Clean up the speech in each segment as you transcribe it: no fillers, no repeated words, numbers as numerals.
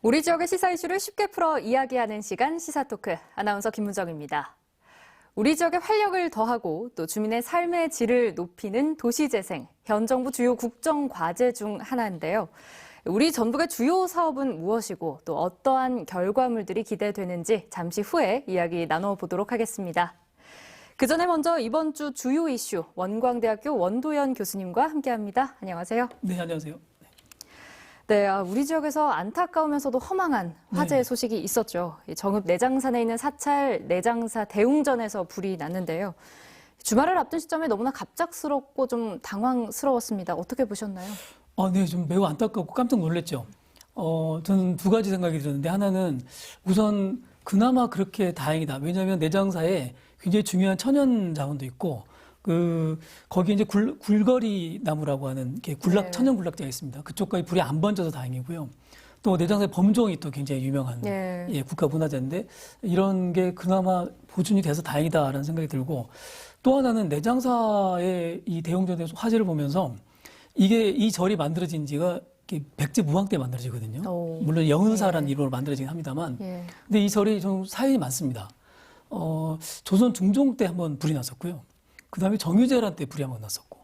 우리 지역의 시사 이슈를 쉽게 풀어 이야기하는 시간 시사토크, 아나운서 김문정입니다. 우리 지역의 활력을 더하고 또 주민의 삶의 질을 높이는 도시재생, 현 정부 주요 국정과제 중 하나인데요. 우리 전북의 주요 사업은 무엇이고 또 어떠한 결과물들이 기대되는지 잠시 후에 이야기 나눠보도록 하겠습니다. 그 전에 먼저 이번 주 주요 이슈 원광대학교 원도연 교수님과 함께합니다. 안녕하세요. 네, 안녕하세요. 네, 우리 지역에서 안타까우면서도 허망한 화재 소식이 있었죠. 정읍 내장산에 있는 사찰 내장사 대웅전에서 불이 났는데요. 주말을 앞둔 시점에 너무나 갑작스럽고 좀 당황스러웠습니다. 어떻게 보셨나요? 네, 좀 매우 안타깝고 깜짝 놀랐죠. 저는 두 가지 생각이 들었는데, 하나는 우선 그나마 그렇게 다행이다. 왜냐하면 내장사에 굉장히 중요한 천연 자원도 있고, 거기 이제 굴거리 나무라고 하는 천연 군락지가 있습니다. 그쪽까지 불이 안 번져서 다행이고요. 또 내장사의 범종이 또 굉장히 유명한 국가 문화재인데, 이런 게 그나마 보존이 돼서 다행이다라는 생각이 들고, 또 하나는 내장사의 이 대웅전의 화재를 보면서 이 절이 만들어진 지가 백제무왕 때 만들어지거든요. 물론 영은사라는 이름으로 만들어지긴 합니다만, 근데 이 절이 좀 사연이 많습니다. 조선 중종 때 한번 불이 났었고요. 그 다음에 정유재란 때 불이 한번 났었고,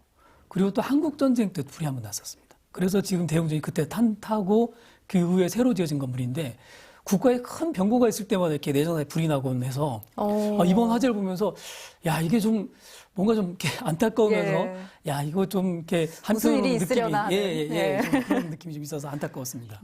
그리고 또 한국전쟁 때 불이 한번 났었습니다. 그래서 지금 대웅전이 그때 타고 그 이후에 새로 지어진 건물인데, 국가에 큰 병고가 있을 때마다 이렇게 내장사에 불이 나곤 해서, 이번 화재를 보면서, 야, 이게 좀, 뭔가 좀 이렇게 안타까우면서, 야, 이거 좀 이렇게 무슨 일이 있으려나 느낌이, 좀 그런 느낌이 좀 있어서 안타까웠습니다.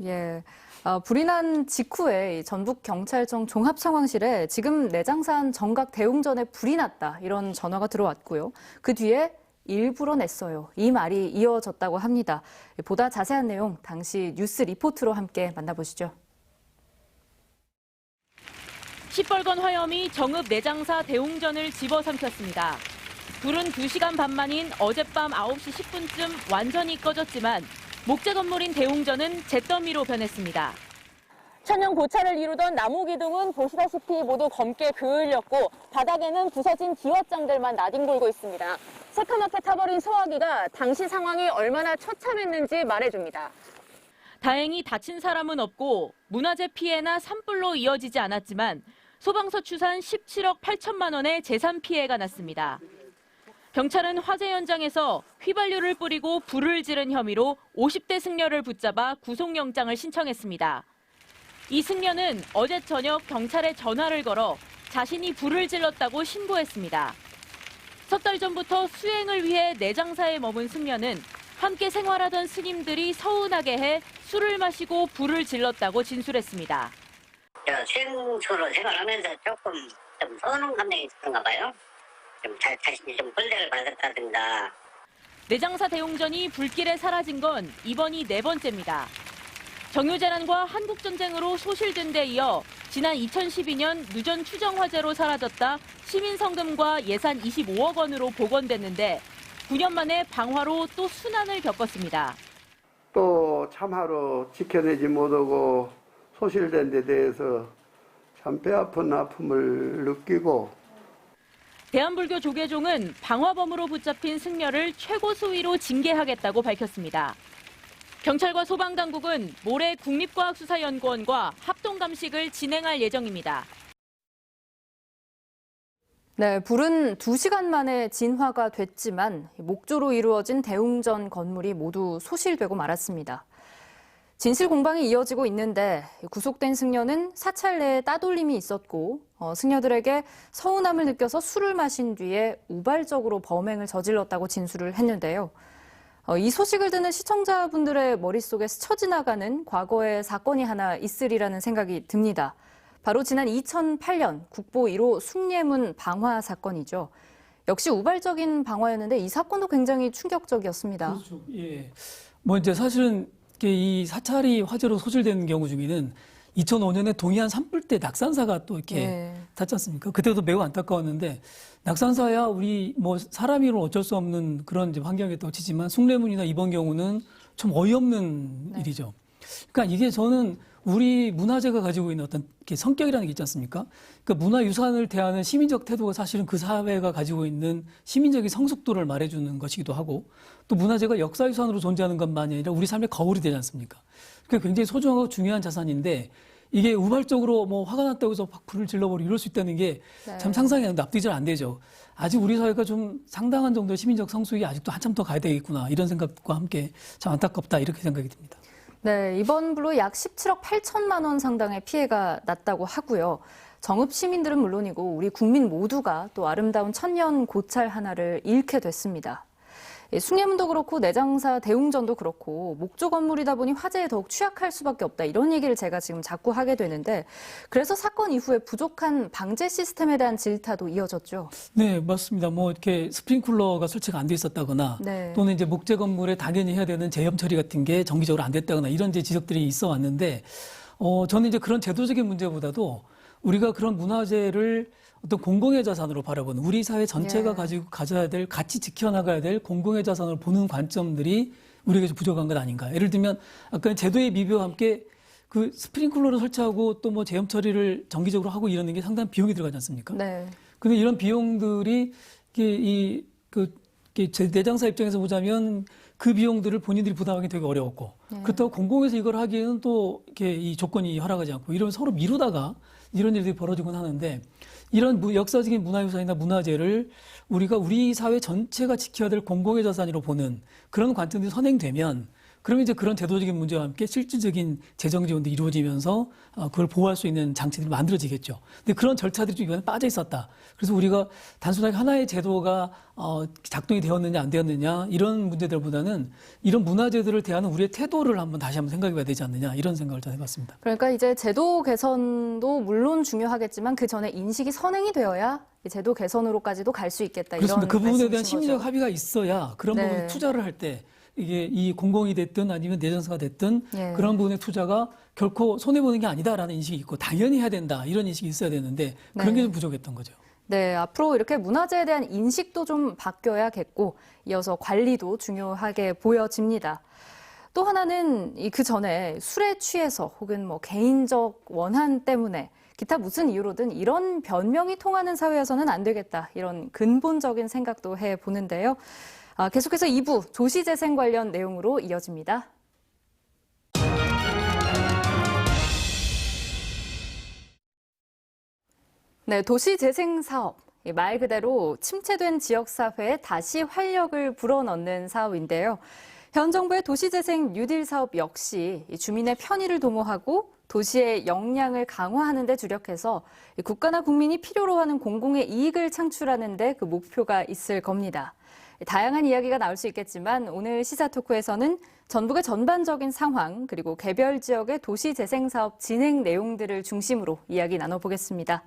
불이 난 직후에 전북경찰청 종합상황실에 지금 내장산 정각 대웅전에 불이 났다, 이런 전화가 들어왔고요. 그 뒤에 일부러 냈어요, 이 말이 이어졌다고 합니다. 보다 자세한 내용 당시 뉴스 리포트로 함께 만나보시죠. 시뻘건 화염이 정읍 내장사 대웅전을 집어삼켰습니다. 불은 2시간 반 만인 어젯밤 9시 10분쯤 완전히 꺼졌지만 목재 건물인 대웅전은 잿더미로 변했습니다. 천연 고찰을 이루던 나무 기둥은 보시다시피 모두 검게 그을렸고 바닥에는 부서진 기왓장들만 나뒹굴고 있습니다. 새카맣게 타버린 소화기가 당시 상황이 얼마나 처참했는지 말해줍니다. 다행히 다친 사람은 없고 문화재 피해나 산불로 이어지지 않았지만 소방서 추산 17억 8천만 원의 재산 피해가 났습니다. 경찰은 화재 현장에서 휘발유를 뿌리고 불을 지른 혐의로 50대 승려를 붙잡아 구속영장을 신청했습니다. 이 승려는 어제 저녁 경찰에 전화를 걸어 자신이 불을 질렀다고 신고했습니다. 석 달 전부터 수행을 위해 내장사에 머문 승려는 함께 생활하던 스님들이 서운하게 해 술을 마시고 불을 질렀다고 진술했습니다. 수행소로 생활하면서 조금 좀 서운한 감정이 있었던가 봐요. 자신이 좀 벌레를 받았다든가. 내장사 대웅전이 불길에 사라진 건 이번이 4번째입니다. 정유재란과 한국전쟁으로 소실된 데 이어 지난 2012년 누전 추정 화재로 사라졌다 시민성금과 예산 25억 원으로 복원됐는데 9년 만에 방화로 또 순환을 겪었습니다. 또 참하루 지켜내지 못하고 소실된 데 대해서 참 배 아픈 아픔을 느끼고, 대한불교 조계종은 방화범으로 붙잡힌 승려를 최고 수위로 징계하겠다고 밝혔습니다. 경찰과 소방당국은 모레 국립과학수사연구원과 합동감식을 진행할 예정입니다. 네, 불은 2시간 만에 진화가 됐지만 목조로 이루어진 대웅전 건물이 모두 소실되고 말았습니다. 진실 공방이 이어지고 있는데 구속된 승려는 사찰 내에 따돌림이 있었고 승려들에게 서운함을 느껴서 술을 마신 뒤에 우발적으로 범행을 저질렀다고 진술을 했는데요. 이 소식을 듣는 시청자분들의 머릿속에 스쳐 지나가는 과거의 사건이 하나 있으리라는 생각이 듭니다. 바로 지난 2008년 국보 1호 숭례문 방화 사건이죠. 역시 우발적인 방화였는데 이 사건도 굉장히 충격적이었습니다. 그렇죠. 예. 이제 사실은 이 사찰이 화재로 소실된 경우 중에는 2005년에 동해안 산불 때 낙산사가 또 이렇게 탔지 않습니까? 그때도 매우 안타까웠는데, 낙산사야 우리 사람이로 어쩔 수 없는 그런 이제 환경에 떠치지만 숭례문이나 이번 경우는 좀 어이없는 일이죠. 그러니까 이게 저는 우리 문화재가 가지고 있는 어떤 이렇게 성격이라는 게 있지 않습니까? 그러니까 문화유산을 대하는 시민적 태도가 사실은 그 사회가 가지고 있는 시민적인 성숙도를 말해주는 것이기도 하고 또 문화재가 역사유산으로 존재하는 것만이 아니라 우리 삶의 거울이 되지 않습니까? 그러니까 굉장히 소중하고 중요한 자산인데 이게 우발적으로 뭐 화가 났다고 해서 막 불을 질러버리고 이럴 수 있다는 게 참 상상이 납득이 잘 안 되죠. 아직 우리 사회가 좀 상당한 정도의 시민적 성숙이 아직도 한참 더 가야 되겠구나 이런 생각과 함께 참 안타깝다 이렇게 생각이 듭니다. 네, 이번 불로 약 17억 8천만 원 상당의 피해가 났다고 하고요. 정읍 시민들은 물론이고 우리 국민 모두가 또 아름다운 천년 고찰 하나를 잃게 됐습니다. 숭례문도 그렇고 내장사 대웅전도 그렇고 목조 건물이다 보니 화재에 더욱 취약할 수밖에 없다. 이런 얘기를 제가 지금 자꾸 하게 되는데 그래서 사건 이후에 부족한 방제 시스템에 대한 질타도 이어졌죠. 네, 맞습니다. 뭐 이렇게 스프링클러가 설치가 안 돼 있었다거나 네. 또는 이제 목재 건물에 당연히 해야 되는 제염 처리 같은 게 정기적으로 안 됐다거나 이런 이제 지적들이 있어 왔는데 저는 이제 그런 제도적인 문제보다도 우리가 그런 문화재를 어떤 공공의 자산으로 바라보는 우리 사회 전체가 가져야 될 같이 지켜나가야 될 공공의 자산으로 보는 관점들이 우리에게 좀 부족한 것 아닌가. 예를 들면 아까 제도의 미비와 함께 그 스프링클러를 설치하고 또 뭐 제염 처리를 정기적으로 하고 이러는 게 상당한 비용이 들어가지 않습니까? 네. 근데 이런 비용들이 내장사 입장에서 보자면 그 비용들을 본인들이 부담하기 되게 어려웠고 그렇다고 공공에서 이걸 하기에는 또 이렇게 이 조건이 허락하지 않고 이러면 서로 미루다가 이런 일들이 벌어지곤 하는데 이런 역사적인 문화유산이나 문화재를 우리가 우리 사회 전체가 지켜야 될 공공의 자산으로 보는 그런 관점들이 선행되면 그러면 이제 그런 제도적인 문제와 함께 실질적인 재정 지원도 이루어지면서 그걸 보호할 수 있는 장치들이 만들어지겠죠. 근데 그런 절차들이 좀 이번에 빠져 있었다. 그래서 우리가 단순하게 하나의 제도가 작동이 되었느냐 안 되었느냐 이런 문제들보다는 이런 문화재들을 대하는 우리의 태도를 다시 한번 생각해 봐야 되지 않느냐 이런 생각을 좀 해봤습니다. 그러니까 이제 제도 개선도 물론 중요하겠지만 그 전에 인식이 선행이 되어야 제도 개선으로까지도 갈 수 있겠다. 그렇습니다. 이런 그 부분에 대한 말씀이신 심리적 거죠? 합의가 있어야 그런 네. 부분에 투자를 할 때 이게 이 공공이 됐든 아니면 내장사가 됐든 예. 그런 부분의 투자가 결코 손해보는 게 아니다라는 인식이 있고 당연히 해야 된다 이런 인식이 있어야 되는데 그런 네. 게 좀 부족했던 거죠. 네, 앞으로 이렇게 문화재에 대한 인식도 좀 바뀌어야겠고 이어서 관리도 중요하게 보여집니다. 또 하나는 그 전에 술에 취해서 혹은 뭐 개인적 원한 때문에 기타 무슨 이유로든 이런 변명이 통하는 사회여서는 안 되겠다. 이런 근본적인 생각도 해보는데요. 계속해서 2부 도시재생 관련 내용으로 이어집니다. 네, 도시재생 사업. 말 그대로 침체된 지역사회에 다시 활력을 불어넣는 사업인데요. 현 정부의 도시재생 뉴딜 사업 역시 주민의 편의를 도모하고 도시의 역량을 강화하는 데 주력해서 국가나 국민이 필요로 하는 공공의 이익을 창출하는 데 그 목표가 있을 겁니다. 다양한 이야기가 나올 수 있겠지만 오늘 시사토크에서는 전북의 전반적인 상황 그리고 개별 지역의 도시재생 사업 진행 내용들을 중심으로 이야기 나눠보겠습니다.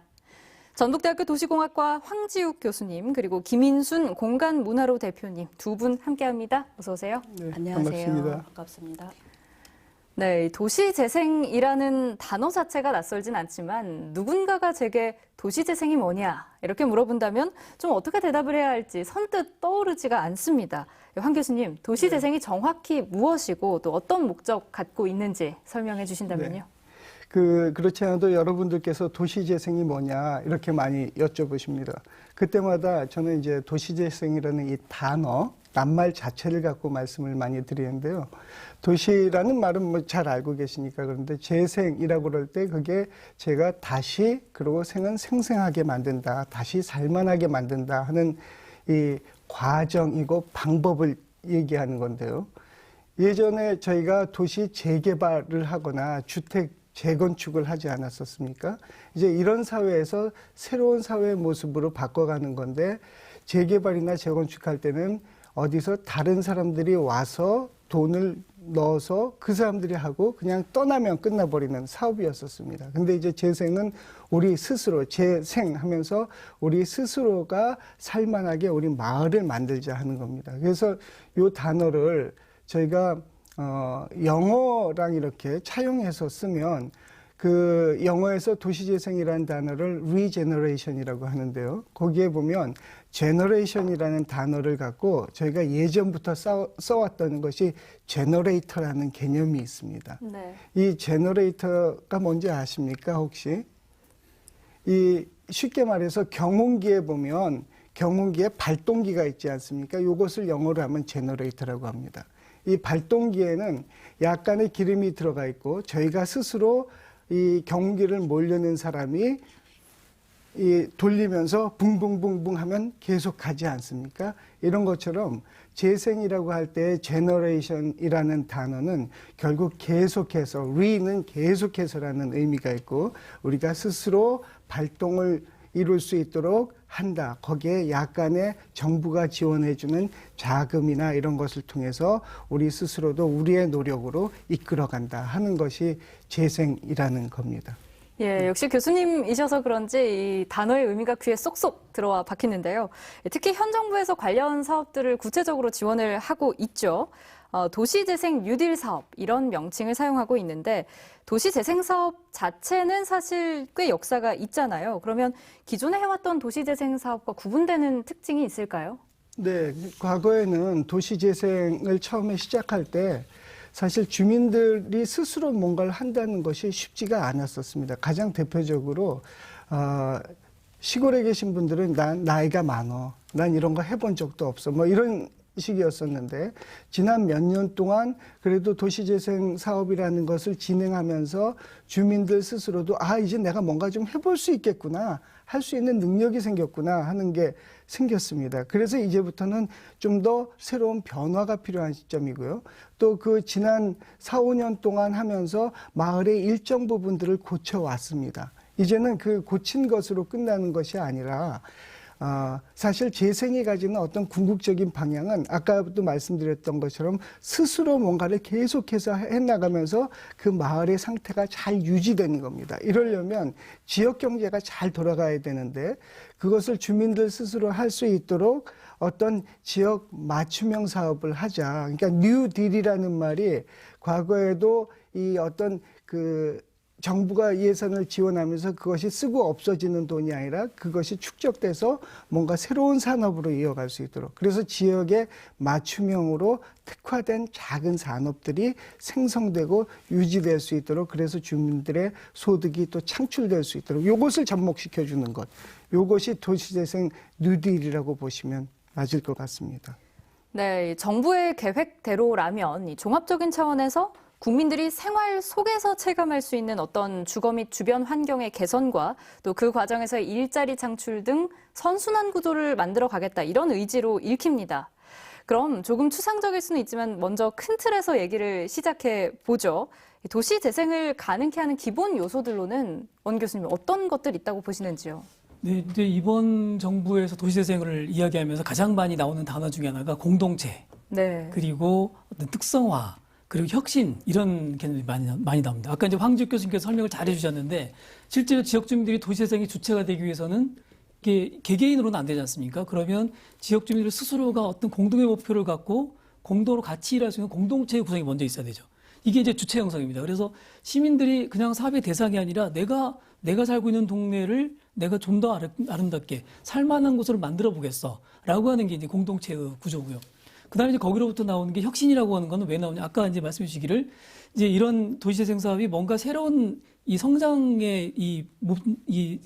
전북대학교 도시공학과 황지욱 교수님 그리고 김인순 공간문화로 대표님 두 분 함께합니다. 어서 오세요. 네, 안녕하세요. 반갑습니다. 반갑습니다. 네, 도시재생이라는 단어 자체가 낯설진 않지만 누군가가 제게 도시재생이 뭐냐 이렇게 물어본다면 좀 어떻게 대답을 해야 할지 선뜻 떠오르지가 않습니다. 황 교수님, 도시재생이 정확히 무엇이고 또 어떤 목적 갖고 있는지 설명해 주신다면요. 네. 그렇지 않아도 여러분들께서 도시재생이 뭐냐 이렇게 많이 여쭤보십니다. 그때마다 저는 이제 도시재생이라는 이 단어, 낱말 자체를 갖고 말씀을 많이 드리는데요. 도시라는 말은 뭐 잘 알고 계시니까 그런데 재생이라고 그럴 때 그게 제가 다시 그리고 생은 생생하게 만든다, 다시 살만하게 만든다 하는 이 과정이고 방법을 얘기하는 건데요. 예전에 저희가 도시 재개발을 하거나 주택 재건축을 하지 않았었습니까? 이제 이런 사회에서 새로운 사회의 모습으로 바꿔가는 건데 재개발이나 재건축할 때는 어디서 다른 사람들이 와서 돈을 넣어서 그 사람들이 하고 그냥 떠나면 끝나버리는 사업이었었습니다. 근데 이제 재생은 우리 스스로 재생하면서 우리 스스로가 살만하게 우리 마을을 만들자 하는 겁니다. 그래서 이 단어를 저희가 영어랑 이렇게 차용해서 쓰면 그 영어에서 도시재생이라는 단어를 regeneration이라고 하는데요. 거기에 보면 제너레이션이라는 단어를 갖고 저희가 예전부터 써왔던 것이 제너레이터라는 개념이 있습니다. 네. 이 제너레이터가 뭔지 아십니까, 혹시? 이 쉽게 말해서 경운기에 보면 경운기에 발동기가 있지 않습니까? 이것을 영어로 하면 제너레이터라고 합니다. 이 발동기에는 약간의 기름이 들어가 있고 저희가 스스로 이 경운기를 몰려낸 사람이 이 돌리면서 붕붕붕붕 하면 계속 가지 않습니까? 이런 것처럼 재생이라고 할 때 제너레이션이라는 단어는 결국 계속해서, re는 계속해서라는 의미가 있고 우리가 스스로 발동을 이룰 수 있도록 한다. 거기에 약간의 정부가 지원해주는 자금이나 이런 것을 통해서 우리 스스로도 우리의 노력으로 이끌어간다 하는 것이 재생이라는 겁니다. 예, 역시 교수님이셔서 그런지 이 단어의 의미가 귀에 쏙쏙 들어와 박히는데요. 특히 현 정부에서 관련 사업들을 구체적으로 지원을 하고 있죠. 도시재생 뉴딜 사업 이런 명칭을 사용하고 있는데 도시재생 사업 자체는 사실 꽤 역사가 있잖아요. 그러면 기존에 해왔던 도시재생 사업과 구분되는 특징이 있을까요? 네, 과거에는 도시재생을 처음에 시작할 때 사실 주민들이 스스로 뭔가를 한다는 것이 쉽지가 않았었습니다. 가장 대표적으로 시골에 계신 분들은 난 나이가 많어, 난 이런 거 해본 적도 없어, 뭐 이런 식이었었는데 지난 몇 년 동안 그래도 도시재생 사업이라는 것을 진행하면서 주민들 스스로도 이제 내가 뭔가 좀 해볼 수 있겠구나, 할 수 있는 능력이 생겼구나 하는 게 생겼습니다. 그래서 이제부터는 좀 더 새로운 변화가 필요한 시점이고요. 또 그 지난 4, 5년 동안 하면서 마을의 일정 부분들을 고쳐왔습니다. 이제는 그 고친 것으로 끝나는 것이 아니라 사실 재생이 가지는 어떤 궁극적인 방향은 아까도 말씀드렸던 것처럼 스스로 뭔가를 계속해서 해나가면서 그 마을의 상태가 잘 유지되는 겁니다. 이러려면 지역 경제가 잘 돌아가야 되는데 그것을 주민들 스스로 할 수 있도록 어떤 지역 맞춤형 사업을 하자. 그러니까 뉴딜이라는 말이 과거에도 이 어떤 그 정부가 예산을 지원하면서 그것이 쓰고 없어지는 돈이 아니라 그것이 축적돼서 뭔가 새로운 산업으로 이어갈 수 있도록, 그래서 지역의 맞춤형으로 특화된 작은 산업들이 생성되고 유지될 수 있도록, 그래서 주민들의 소득이 또 창출될 수 있도록 이것을 접목시켜 주는 것, 이것이 도시재생 뉴딜이라고 보시면 맞을 것 같습니다. 네, 정부의 계획대로라면 이 종합적인 차원에서 국민들이 생활 속에서 체감할 수 있는 어떤 주거 및 주변 환경의 개선과 또 그 과정에서의 일자리 창출 등 선순환 구조를 만들어 가겠다, 이런 의지로 읽힙니다. 그럼 조금 추상적일 수는 있지만 먼저 큰 틀에서 얘기를 시작해 보죠. 도시 재생을 가능케 하는 기본 요소들로는 원 교수님 어떤 것들 있다고 보시는지요? 네, 이제 이번 정부에서 도시재생을 이야기하면서 가장 많이 나오는 단어 중에 하나가 공동체, 네. 그리고 어떤 특성화, 그리고 혁신, 이런 개념이 많이 나옵니다. 아까 이제 황지욱 교수님께서 설명을 잘 해주셨는데 실제로 지역 주민들이 도시재생의 주체가 되기 위해서는 이게 개개인으로는 안 되지 않습니까? 그러면 지역 주민들 스스로가 어떤 공동의 목표를 갖고 공동으로 같이 일할 수 있는 공동체의 구성이 먼저 있어야 되죠. 이게 이제 주체 형성입니다. 그래서 시민들이 그냥 사업의 대상이 아니라 내가 살고 있는 동네를 내가 좀 더 아름답게 살만한 곳으로 만들어 보겠어라고 하는 게 이제 공동체의 구조고요. 그다음에 이제 거기로부터 나오는 게 혁신이라고 하는 거는 왜 나오냐? 아까 이제 말씀해 주시기를 이제 이런 도시재생 사업이 뭔가 새로운 이 성장의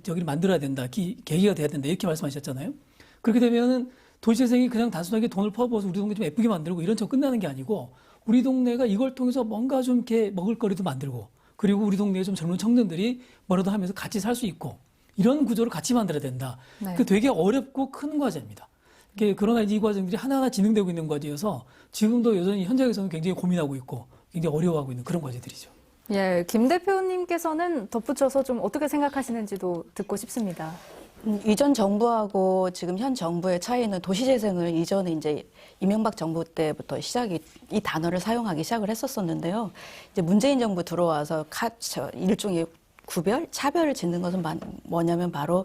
저기를 만들어야 된다, 계기가 돼야 된다, 이렇게 말씀하셨잖아요. 그렇게 되면은 도시재생이 그냥 단순하게 돈을 퍼부어서 우리 동네 좀 예쁘게 만들고 이런 척 끝나는 게 아니고 우리 동네가 이걸 통해서 뭔가 좀 이렇게 먹을거리도 만들고 그리고 우리 동네에 좀 젊은 청년들이 뭐라도 하면서 같이 살 수 있고 이런 구조를 같이 만들어야 된다. 네. 그 되게 어렵고 큰 과제입니다. 그러나 이 과정들이 하나하나 진행되고 있는 과제여서 지금도 여전히 현장에서는 굉장히 고민하고 있고 굉장히 어려워하고 있는 그런 과제들이죠. 예, 김 대표님께서는 덧붙여서 좀 어떻게 생각하시는지도 듣고 싶습니다. 이전 정부하고 지금 현 정부의 차이는 도시재생을 이전에 이제 이명박 정부 때부터 이 단어를 사용하기 시작을 했었었는데요. 이제 문재인 정부 들어와서 일종의 차별을 짓는 것은 뭐냐면 바로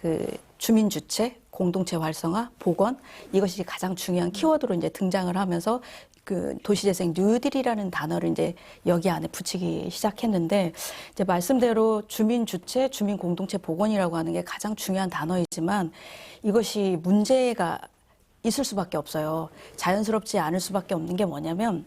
그 주민 주체, 공동체 활성화, 복원 이것이 가장 중요한 키워드로 이제 등장을 하면서 그 도시재생 뉴딜이라는 단어를 이제 여기 안에 붙이기 시작했는데 이제 말씀대로 주민 주체, 주민 공동체 복원이라고 하는 게 가장 중요한 단어이지만 이것이 문제가 있을 수밖에 없어요. 자연스럽지 않을 수밖에 없는 게 뭐냐면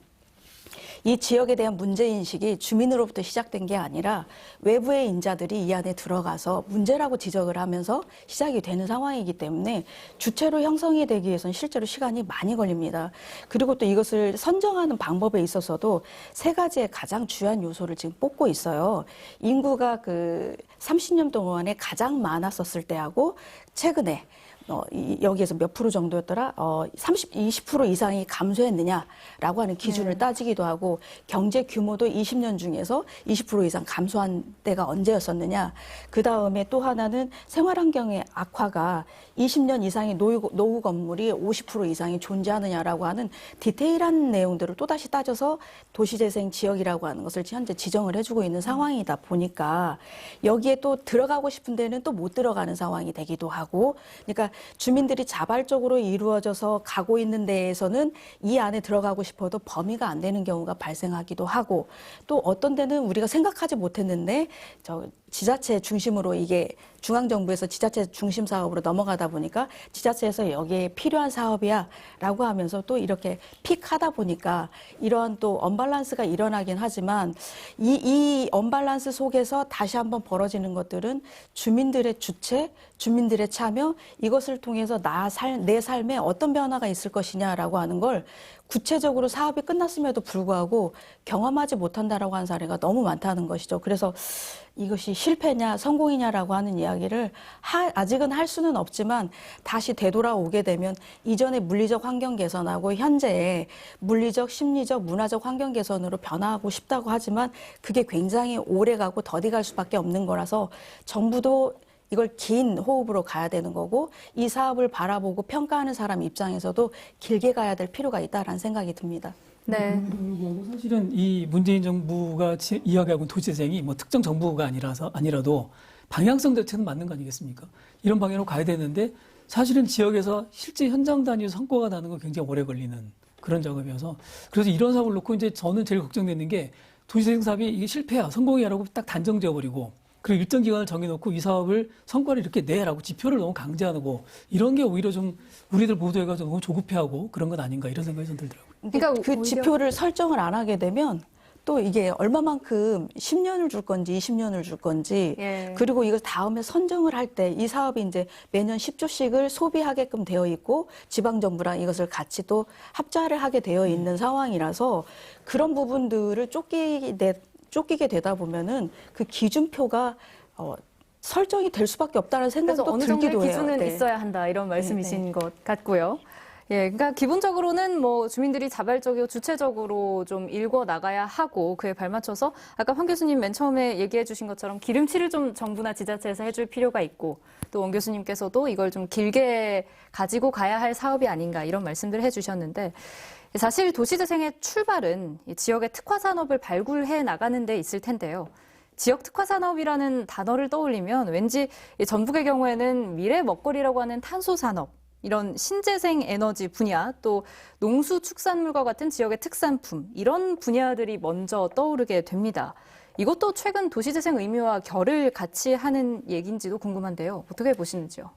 이 지역에 대한 문제인식이 주민으로부터 시작된 게 아니라 외부의 인자들이 이 안에 들어가서 문제라고 지적을 하면서 시작이 되는 상황이기 때문에 주체로 형성이 되기 위해서는 실제로 시간이 많이 걸립니다. 그리고 또 이것을 선정하는 방법에 있어서도 세 가지의 가장 중요한 요소를 지금 뽑고 있어요. 인구가 그 30년 동안에 가장 많았었을 때하고 최근에 여기에서 몇 프로 정도였더라? 20% 이상이 감소했느냐라고 하는 기준을 따지기도 하고 경제 규모도 20년 중에서 20% 이상 감소한 때가 언제였었느냐. 그 다음에 또 하나는 생활환경의 악화가 20년 이상의 노후 건물이 50% 이상이 존재하느냐라고 하는 디테일한 내용들을 또다시 따져서 도시재생 지역이라고 하는 것을 현재 지정을 해주고 있는 상황이다 보니까 여기에 또 들어가고 싶은 데는 또 못 들어가는 상황이 되기도 하고 그러니까 주민들이 자발적으로 이루어져서 가고 있는 데에서는 이 안에 들어가고 싶어도 범위가 안 되는 경우가 발생하기도 하고 또 어떤 데는 우리가 생각하지 못했는데 지자체 중심으로 이게 중앙정부에서 지자체 중심 사업으로 넘어가다 보니까 지자체에서 여기에 필요한 사업이야 라고 하면서 또 이렇게 픽하다 보니까 이러한 또 언밸런스가 일어나긴 하지만 이 언밸런스 속에서 다시 한번 벌어지는 것들은 주민들의 주체, 주민들의 참여 이것을 통해서 내 삶에 어떤 변화가 있을 것이냐라고 하는 걸 구체적으로 사업이 끝났음에도 불구하고 경험하지 못한다라고 하는 사례가 너무 많다는 것이죠. 그래서 이것이 실패냐 성공이냐라고 하는 이야기를 아직은 할 수는 없지만 다시 되돌아오게 되면 이전의 물리적 환경 개선하고 현재의 물리적, 심리적, 문화적 환경 개선으로 변화하고 싶다고 하지만 그게 굉장히 오래가고 더디 갈 수밖에 없는 거라서 정부도 이걸 긴 호흡으로 가야 되는 거고 이 사업을 바라보고 평가하는 사람 입장에서도 길게 가야 될 필요가 있다라는 생각이 듭니다. 네. 사실은 이 문재인 정부가 이야기하고 있는 도시재생이 뭐 특정 정부가 아니라도 방향성 자체는 맞는 거 아니겠습니까? 이런 방향으로 가야 되는데 사실은 지역에서 실제 현장 단위에서 성과가 나는 건 굉장히 오래 걸리는 그런 작업이어서 그래서 이런 사업을 놓고 이제 저는 제일 걱정되는 게 도시재생 사업이 이게 실패야 성공이야라고 딱 단정 지어버리고 그리고 일정 기간을 정해놓고 이 사업을 성과를 이렇게 내라고 지표를 너무 강제하고 이런 게 오히려 좀 우리들 모두가 너무 조급해하고 그런 건 아닌가 이런 생각이 좀 들더라고요. 그러니까 그 지표를 설정을 안 하게 되면 또 이게 얼마만큼 10년을 줄 건지 20년을 줄 건지 그리고 이걸 다음에 선정을 할 때 이 사업이 이제 매년 10조씩을 소비하게끔 되어 있고 지방정부랑 이것을 같이 또 합자를 하게 되어 있는 상황이라서 그런 부분들을 쫓기게 되다 보면은 그 기준표가 설정이 될 수밖에 없다는 생각도 어느 들기도 정도의 해요. 기준은 네. 있어야 한다 이런 말씀이신 것 같고요. 예, 그러니까 기본적으로는 뭐 주민들이 자발적이고 주체적으로 좀 일궈 나가야 하고 그에 발맞춰서 아까 황 교수님 맨 처음에 얘기해 주신 것처럼 기름칠을 좀 정부나 지자체에서 해줄 필요가 있고 또 원 교수님께서도 이걸 좀 길게 가지고 가야 할 사업이 아닌가 이런 말씀들을 해주셨는데 사실 도시재생의 출발은 지역의 특화산업을 발굴해 나가는 데 있을 텐데요. 지역 특화산업이라는 단어를 떠올리면 왠지 전북의 경우에는 미래 먹거리라고 하는 탄소산업, 이런 신재생 에너지 분야, 또 농수축산물과 같은 지역의 특산품, 이런 분야들이 먼저 떠오르게 됩니다. 이것도 최근 도시재생 의미와 결을 같이 하는 얘기인지도 궁금한데요. 어떻게 보시는지요?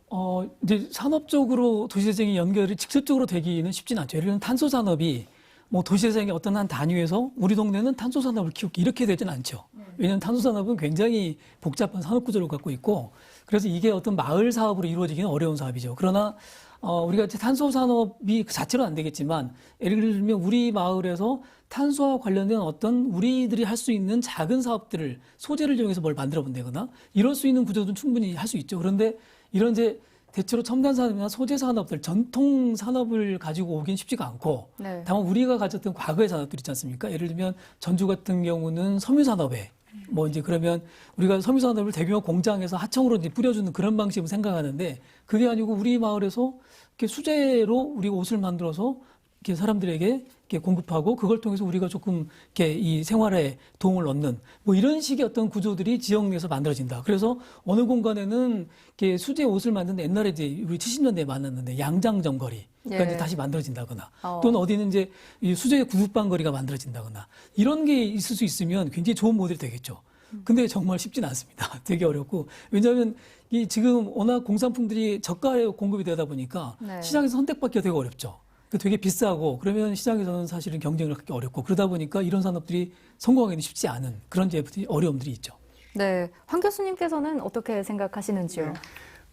이제 산업적으로 도시재생이 연결이 직접적으로 되기는 쉽진 않죠. 예를 들면 탄소산업이 뭐 도시재생의 어떤 한 단위에서 우리 동네는 탄소산업을 키우기 이렇게 되진 않죠. 왜냐하면 탄소산업은 굉장히 복잡한 산업구조를 갖고 있고 그래서 이게 어떤 마을 사업으로 이루어지기는 어려운 사업이죠. 그러나 우리가 탄소 산업이 그 자체로 안 되겠지만 예를 들면 우리 마을에서 탄소와 관련된 어떤 우리들이 할 수 있는 작은 사업들을 소재를 이용해서 뭘 만들어 본다거나 이럴 수 있는 구조도 충분히 할 수 있죠. 그런데 이런 이제 대체로 첨단 산업이나 소재 산업들, 전통 산업을 가지고 오긴 쉽지가 않고 다만 우리가 가졌던 과거의 산업들 있지 않습니까? 예를 들면 전주 같은 경우는 섬유 산업에 뭐 이제 그러면 우리가 섬유 산업을 대규모 공장에서 하청으로 이제 뿌려주는 그런 방식으로 생각하는데 그게 아니고 우리 마을에서 이렇게 수제로 우리가 옷을 만들어서 이렇게 사람들에게 이렇게 공급하고 그걸 통해서 우리가 조금 이렇게 이 생활에 도움을 얻는 뭐 이런 식의 어떤 구조들이 지역 내에서 만들어진다. 그래서 어느 공간에는 이렇게 수제 옷을 만드는 옛날에 이제 우리 70년대에 만났는데 양장점 거리. 그러니까 예. 이제 다시 만들어진다거나 또는 어디는 이제 이 수제 구두방 거리가 만들어진다거나 이런 게 있을 수 있으면 굉장히 좋은 모델이 되겠죠. 근데 정말 쉽지는 않습니다. 되게 어렵고 왜냐하면 이 지금 워낙 공산품들이 저가에 공급이 되다 보니까 네. 시장에서 선택받기가 되게 어렵죠. 되게 비싸고 그러면 시장에서는 사실은 경쟁을 하기 어렵고 그러다 보니까 이런 산업들이 성공하기는 쉽지 않은 그런 어려움들이 있죠. 네, 황 교수님께서는 어떻게 생각하시는지요?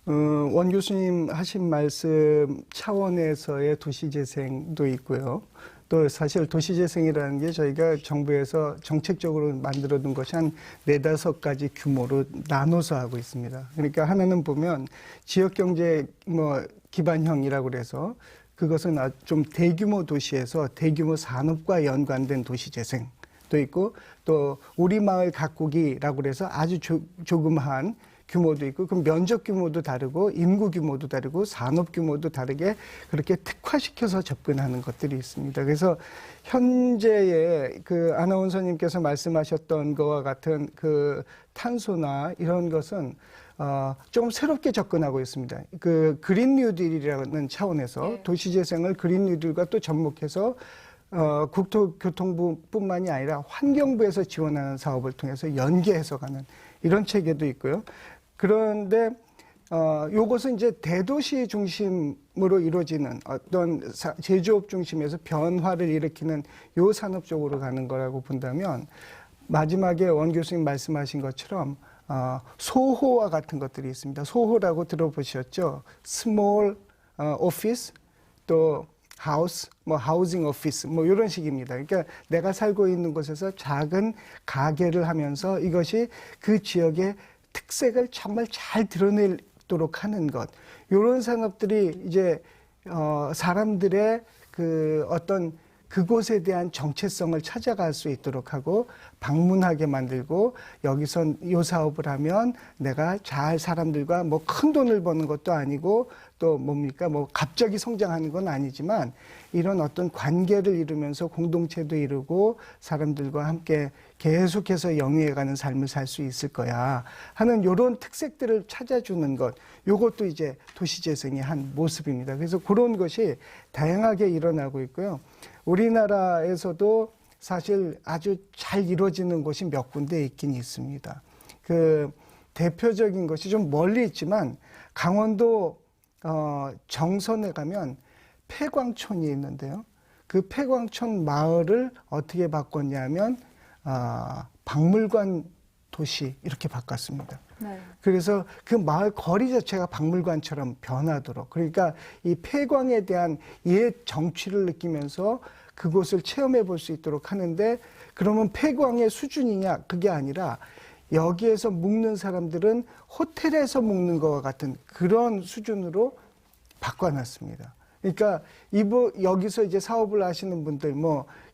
원 교수님 하신 말씀 차원에서의 도시재생도 있고요. 또 사실 도시재생이라는 게 저희가 정부에서 정책적으로 만들어둔 것이 한 4-5가지 규모로 나눠서 하고 있습니다. 그러니까 하나는 보면 지역경제 기반형이라고 그래서 그것은 좀 대규모 도시에서 대규모 산업과 연관된 도시재생도 있고 또 우리 마을 가꾸기라고 그래서 아주 조그마한 규모도 있고 그럼 면적 규모도 다르고 인구 규모도 다르고 산업 규모도 다르게 그렇게 특화시켜서 접근하는 것들이 있습니다. 그래서 현재의 그 아나운서님께서 말씀하셨던 것과 같은 그 탄소나 이런 것은 좀 새롭게 접근하고 있습니다. 그 그린 뉴딜이라는 차원에서 도시재생을 그린 뉴딜과 또 접목해서 국토교통부뿐만이 아니라 환경부에서 지원하는 사업을 통해서 연계해서 가는 이런 체계도 있고요. 그런데 요것은 이제 대도시 중심으로 이루어지는 어떤 제조업 중심에서 변화를 일으키는 요 산업 쪽으로 가는 거라고 본다면 마지막에 원 교수님 말씀하신 것처럼 소호와 같은 것들이 있습니다. 소호라고 들어보셨죠? 스몰 오피스 또 하우스, 하우징 오피스, 이런 식입니다. 그러니까 내가 살고 있는 곳에서 작은 가게를 하면서 이것이 그 지역의 특색을 정말 잘 드러내도록 하는 것. 이런 산업들이 이제, 사람들의 그 어떤 그곳에 대한 정체성을 찾아갈 수 있도록 하고 방문하게 만들고 여기서 이 사업을 하면 내가 잘 사람들과 큰 돈을 버는 것도 아니고 또 뭡니까 갑자기 성장하는 건 아니지만 이런 어떤 관계를 이루면서 공동체도 이루고 사람들과 함께 계속해서 영위해가는 삶을 살 수 있을 거야 하는 이런 특색들을 찾아주는 것 이것도 이제 도시재생의 한 모습입니다. 그래서 그런 것이 다양하게 일어나고 있고요. 우리나라에서도 사실 아주 잘 이루어지는 곳이 몇 군데 있긴 있습니다. 그 대표적인 것이 좀 멀리 있지만 강원도 정선에 가면 폐광촌이 있는데요. 그 폐광촌 마을을 어떻게 바꿨냐면 박물관 도시 이렇게 바꿨습니다. 네. 그래서 그 마을 거리 자체가 박물관처럼 변하도록 그러니까 이 폐광에 대한 옛 정취를 느끼면서 그곳을 체험해 볼 수 있도록 하는데 그러면 폐광의 수준이냐 그게 아니라 여기에서 묵는 사람들은 호텔에서 묵는 것과 같은 그런 수준으로 바꿔놨습니다. 그러니까 여기서 이제 사업을 하시는 분들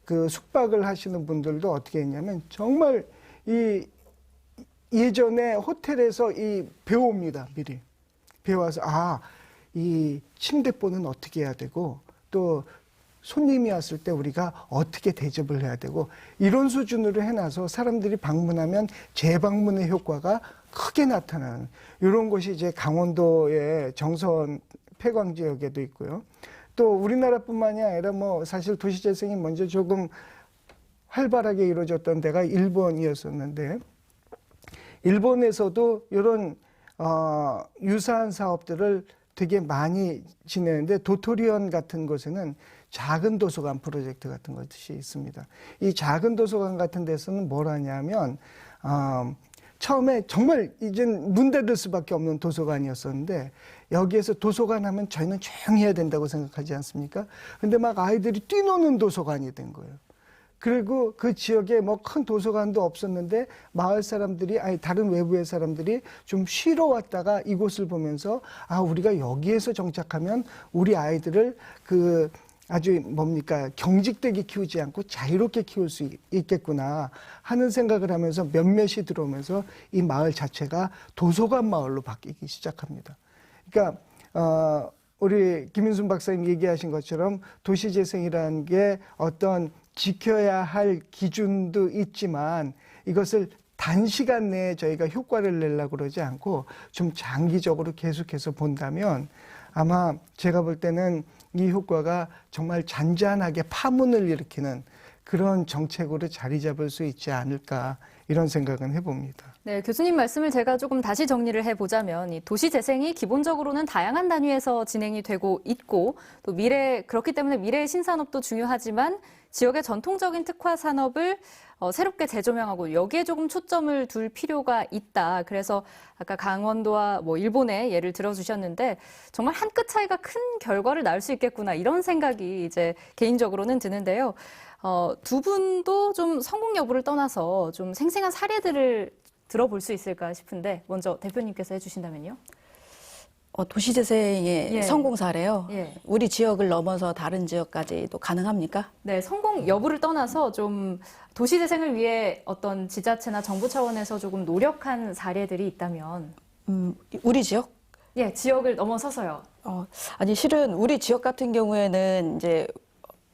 그 숙박을 하시는 분들도 어떻게 했냐면 정말 예전에 호텔에서 배웁니다. 미리 배워서 이 침대보는 어떻게 해야 되고 또 손님이 왔을 때 우리가 어떻게 대접을 해야 되고 이런 수준으로 해놔서 사람들이 방문하면 재방문의 효과가 크게 나타나는 이런 것이 이제 강원도의 정선 폐광 지역에도 있고요. 또 우리나라뿐만이 아니라 사실 도시재생이 먼저 조금 활발하게 이루어졌던 데가 일본이었었는데 일본에서도 이런 유사한 사업들을 되게 많이 지내는데 도토리현 같은 곳에는 작은 도서관 프로젝트 같은 것이 있습니다. 이 작은 도서관 같은 데서는 뭘 하냐면 처음에 정말 이젠 문 닫을 수밖에 없는 도서관이었었는데 여기에서 도서관 하면 저희는 조용히 해야 된다고 생각하지 않습니까? 근데 막 아이들이 뛰노는 도서관이 된 거예요. 그리고 그 지역에 큰 도서관도 없었는데 마을 사람들이 다른 외부의 사람들이 좀 쉬러 왔다가 이곳을 보면서 우리가 여기에서 정착하면 우리 아이들을 아주 경직되게 키우지 않고 자유롭게 키울 수 있겠구나 하는 생각을 하면서 몇몇이 들어오면서 이 마을 자체가 도서관 마을로 바뀌기 시작합니다. 그러니까 우리 김인순 박사님 얘기하신 것처럼 도시재생이라는 게 어떤 지켜야 할 기준도 있지만 이것을 단시간 내에 저희가 효과를 내려고 그러지 않고 좀 장기적으로 계속해서 본다면 아마 제가 볼 때는 이 효과가 정말 잔잔하게 파문을 일으키는 그런 정책으로 자리 잡을 수 있지 않을까 이런 생각은 해봅니다. 네, 교수님 말씀을 제가 조금 다시 정리를 해보자면 이 도시 재생이 기본적으로는 다양한 단위에서 진행이 되고 있고 또 그렇기 때문에 미래의 신산업도 중요하지만 지역의 전통적인 특화 산업을 새롭게 재조명하고 여기에 조금 초점을 둘 필요가 있다. 그래서 아까 강원도와 뭐 일본의 예를 들어주셨는데 정말 한 끗 차이가 큰 결과를 낳을 수 있겠구나 이런 생각이 이제 개인적으로는 드는데요. 두 분도 좀 성공 여부를 떠나서 좀 생생한 사례들을 들어볼 수 있을까 싶은데 먼저 대표님께서 해주신다면요. 도시재생의 예. 성공 사례요. 예. 우리 지역을 넘어서 다른 지역까지도 가능합니까? 네, 성공 여부를 떠나서 좀 도시 재생을 위해 어떤 지자체나 정부 차원에서 조금 노력한 사례들이 있다면 우리 지역? 예, 지역을 넘어서서요. 아니 실은 우리 지역 같은 경우에는 이제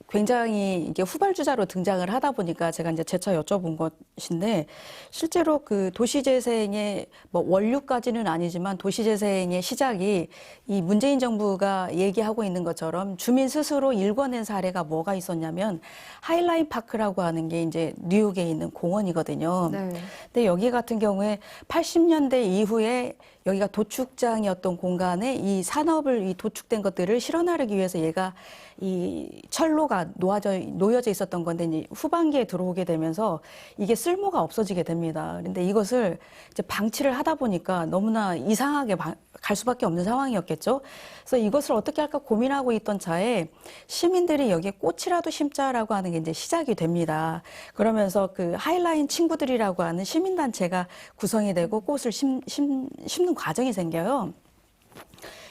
굉장히 이게 후발주자로 등장을 하다 보니까 제가 이제 재차 여쭤본 것인데 실제로 그 도시재생의 뭐 원류까지는 아니지만 도시재생의 시작이 이 문재인 정부가 얘기하고 있는 것처럼 주민 스스로 일궈낸 사례가 뭐가 있었냐면 하일라인 파크라고 하는 게 이제 뉴욕에 있는 공원이거든요. 네. 근데 여기 같은 경우에 80년대 이후에 여기가 도축장이었던 공간에 이 산업을 이 도축된 것들을 실어나르기 위해서 얘가 이 철로가 놓여져 있었던 건데 이제 후반기에 들어오게 되면서 이게 쓸모가 없어지게 됩니다. 그런데 이것을 이제 방치를 하다 보니까 너무나 이상하게 갈 수밖에 없는 상황이었겠죠. 그래서 이것을 어떻게 할까 고민하고 있던 차에 시민들이 여기에 꽃이라도 심자라고 하는 게 이제 시작이 됩니다. 그러면서 그 하이라인 친구들이라고 하는 시민단체가 구성이 되고 꽃을 심는 과정이 생겨요.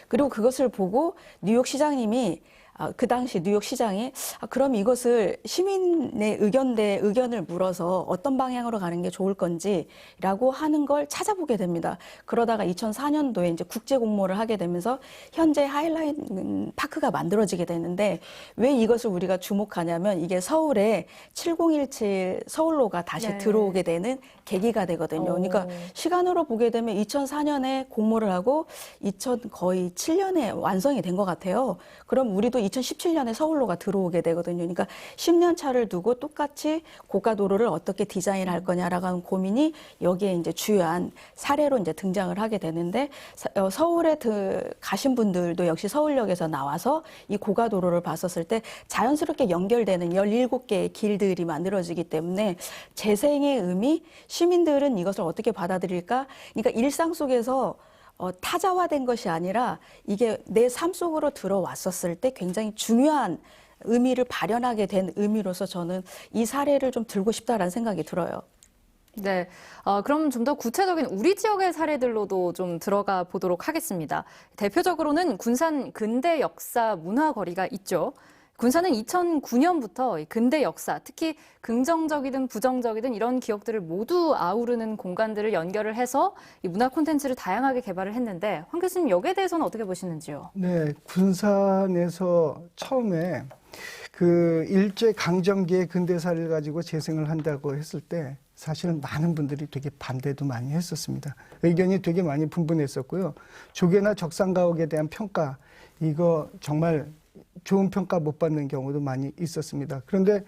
그리고 그것을 보고 뉴욕 시장님이 그 당시 뉴욕 시장이 그럼 이것을 시민의 의견을 물어서 어떤 방향으로 가는 게 좋을 건지라고 하는 걸 찾아보게 됩니다. 그러다가 2004년도에 이제 국제 공모를 하게 되면서 현재 하이라인 파크가 만들어지게 되는데 왜 이것을 우리가 주목하냐면 이게 서울에 7017 서울로가 다시 네. 들어오게 되는 계기가 되거든요. 그러니까 시간으로 보게 되면 2004년에 공모를 하고 거의 7년에 완성이 된 것 같아요. 그럼 우리도 2017년에 서울로가 들어오게 되거든요. 그러니까 10년 차를 두고 똑같이 고가도로를 어떻게 디자인할 거냐라고 하는 고민이 여기에 이제 주요한 사례로 이제 등장을 하게 되는데 서울에 가신 분들도 역시 서울역에서 나와서 이 고가도로를 봤었을 때 자연스럽게 연결되는 17개의 길들이 만들어지기 때문에 재생의 의미, 시민들은 이것을 어떻게 받아들일까? 그러니까 일상 속에서 타자화된 것이 아니라 이게 내 삶 속으로 들어왔었을 때 굉장히 중요한 의미를 발현하게 된 의미로서 저는 이 사례를 좀 들고 싶다라는 생각이 들어요. 네, 그럼 좀 더 구체적인 우리 지역의 사례들로도 좀 들어가 보도록 하겠습니다. 대표적으로는 군산 근대 역사 문화거리가 있죠. 군산은 2009년부터 근대 역사, 특히 긍정적이든 부정적이든 이런 기억들을 모두 아우르는 공간들을 연결을 해서 이 문화 콘텐츠를 다양하게 개발을 했는데 황 교수님 여기에 대해서는 어떻게 보시는지요? 네, 군산에서 처음에 그 일제 강점기의 근대사를 가지고 재생을 한다고 했을 때 사실은 많은 분들이 되게 반대도 많이 했었습니다. 의견이 되게 많이 분분했었고요. 조개나 적산가옥에 대한 평가, 이거 정말 좋은 평가 못 받는 경우도 많이 있었습니다. 그런데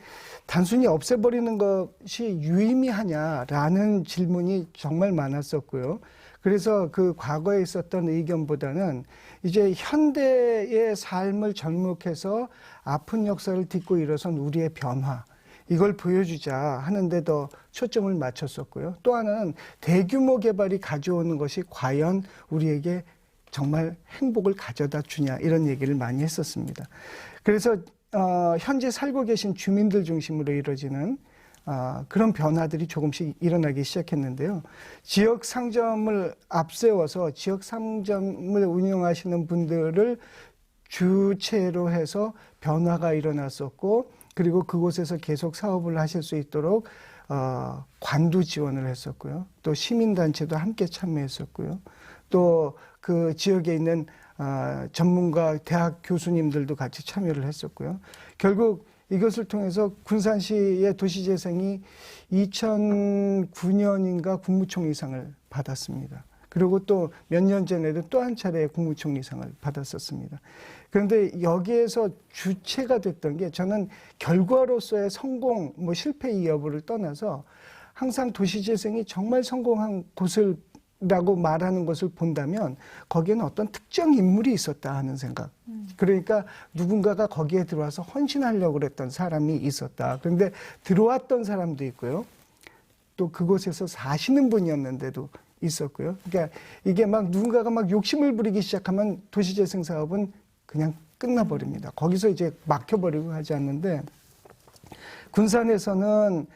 단순히 없애버리는 것이 유의미하냐라는 질문이 정말 많았었고요. 그래서 그 과거에 있었던 의견보다는 이제 현대의 삶을 접목해서 아픈 역사를 딛고 일어선 우리의 변화, 이걸 보여주자 하는데 더 초점을 맞췄었고요. 또 하나는 대규모 개발이 가져오는 것이 과연 우리에게 정말 행복을 가져다 주냐 이런 얘기를 많이 했었습니다. 그래서 현재 살고 계신 주민들 중심으로 이루어지는 그런 변화들이 조금씩 일어나기 시작했는데요. 지역 상점을 앞세워서 지역 상점을 운영하시는 분들을 주체로 해서 변화가 일어났었고 그리고 그곳에서 계속 사업을 하실 수 있도록 관도 지원을 했었고요. 또 시민단체도 함께 참여했었고요. 또 그 지역에 있는 전문가 대학 교수님들도 같이 참여를 했었고요. 결국 이것을 통해서 군산시의 도시재생이 2009년인가 국무총리상을 받았습니다. 그리고 또 몇 년 전에도 또 한 차례 국무총리상을 받았었습니다. 그런데 여기에서 주체가 됐던 게 저는 결과로서의 성공, 뭐 실패 이 여부를 떠나서 항상 도시재생이 정말 성공한 곳을 라고 말하는 것을 본다면 거기에는 어떤 특정 인물이 있었다 하는 생각. 그러니까 누군가가 거기에 들어와서 헌신하려고 그랬던 사람이 있었다. 그런데 들어왔던 사람도 있고요. 또 그곳에서 사시는 분이었는데도 있었고요. 그러니까 이게 막 누군가가 막 욕심을 부리기 시작하면 도시재생 사업은 그냥 끝나버립니다. 거기서 이제 막혀버리고 하지 않는데 군산에서는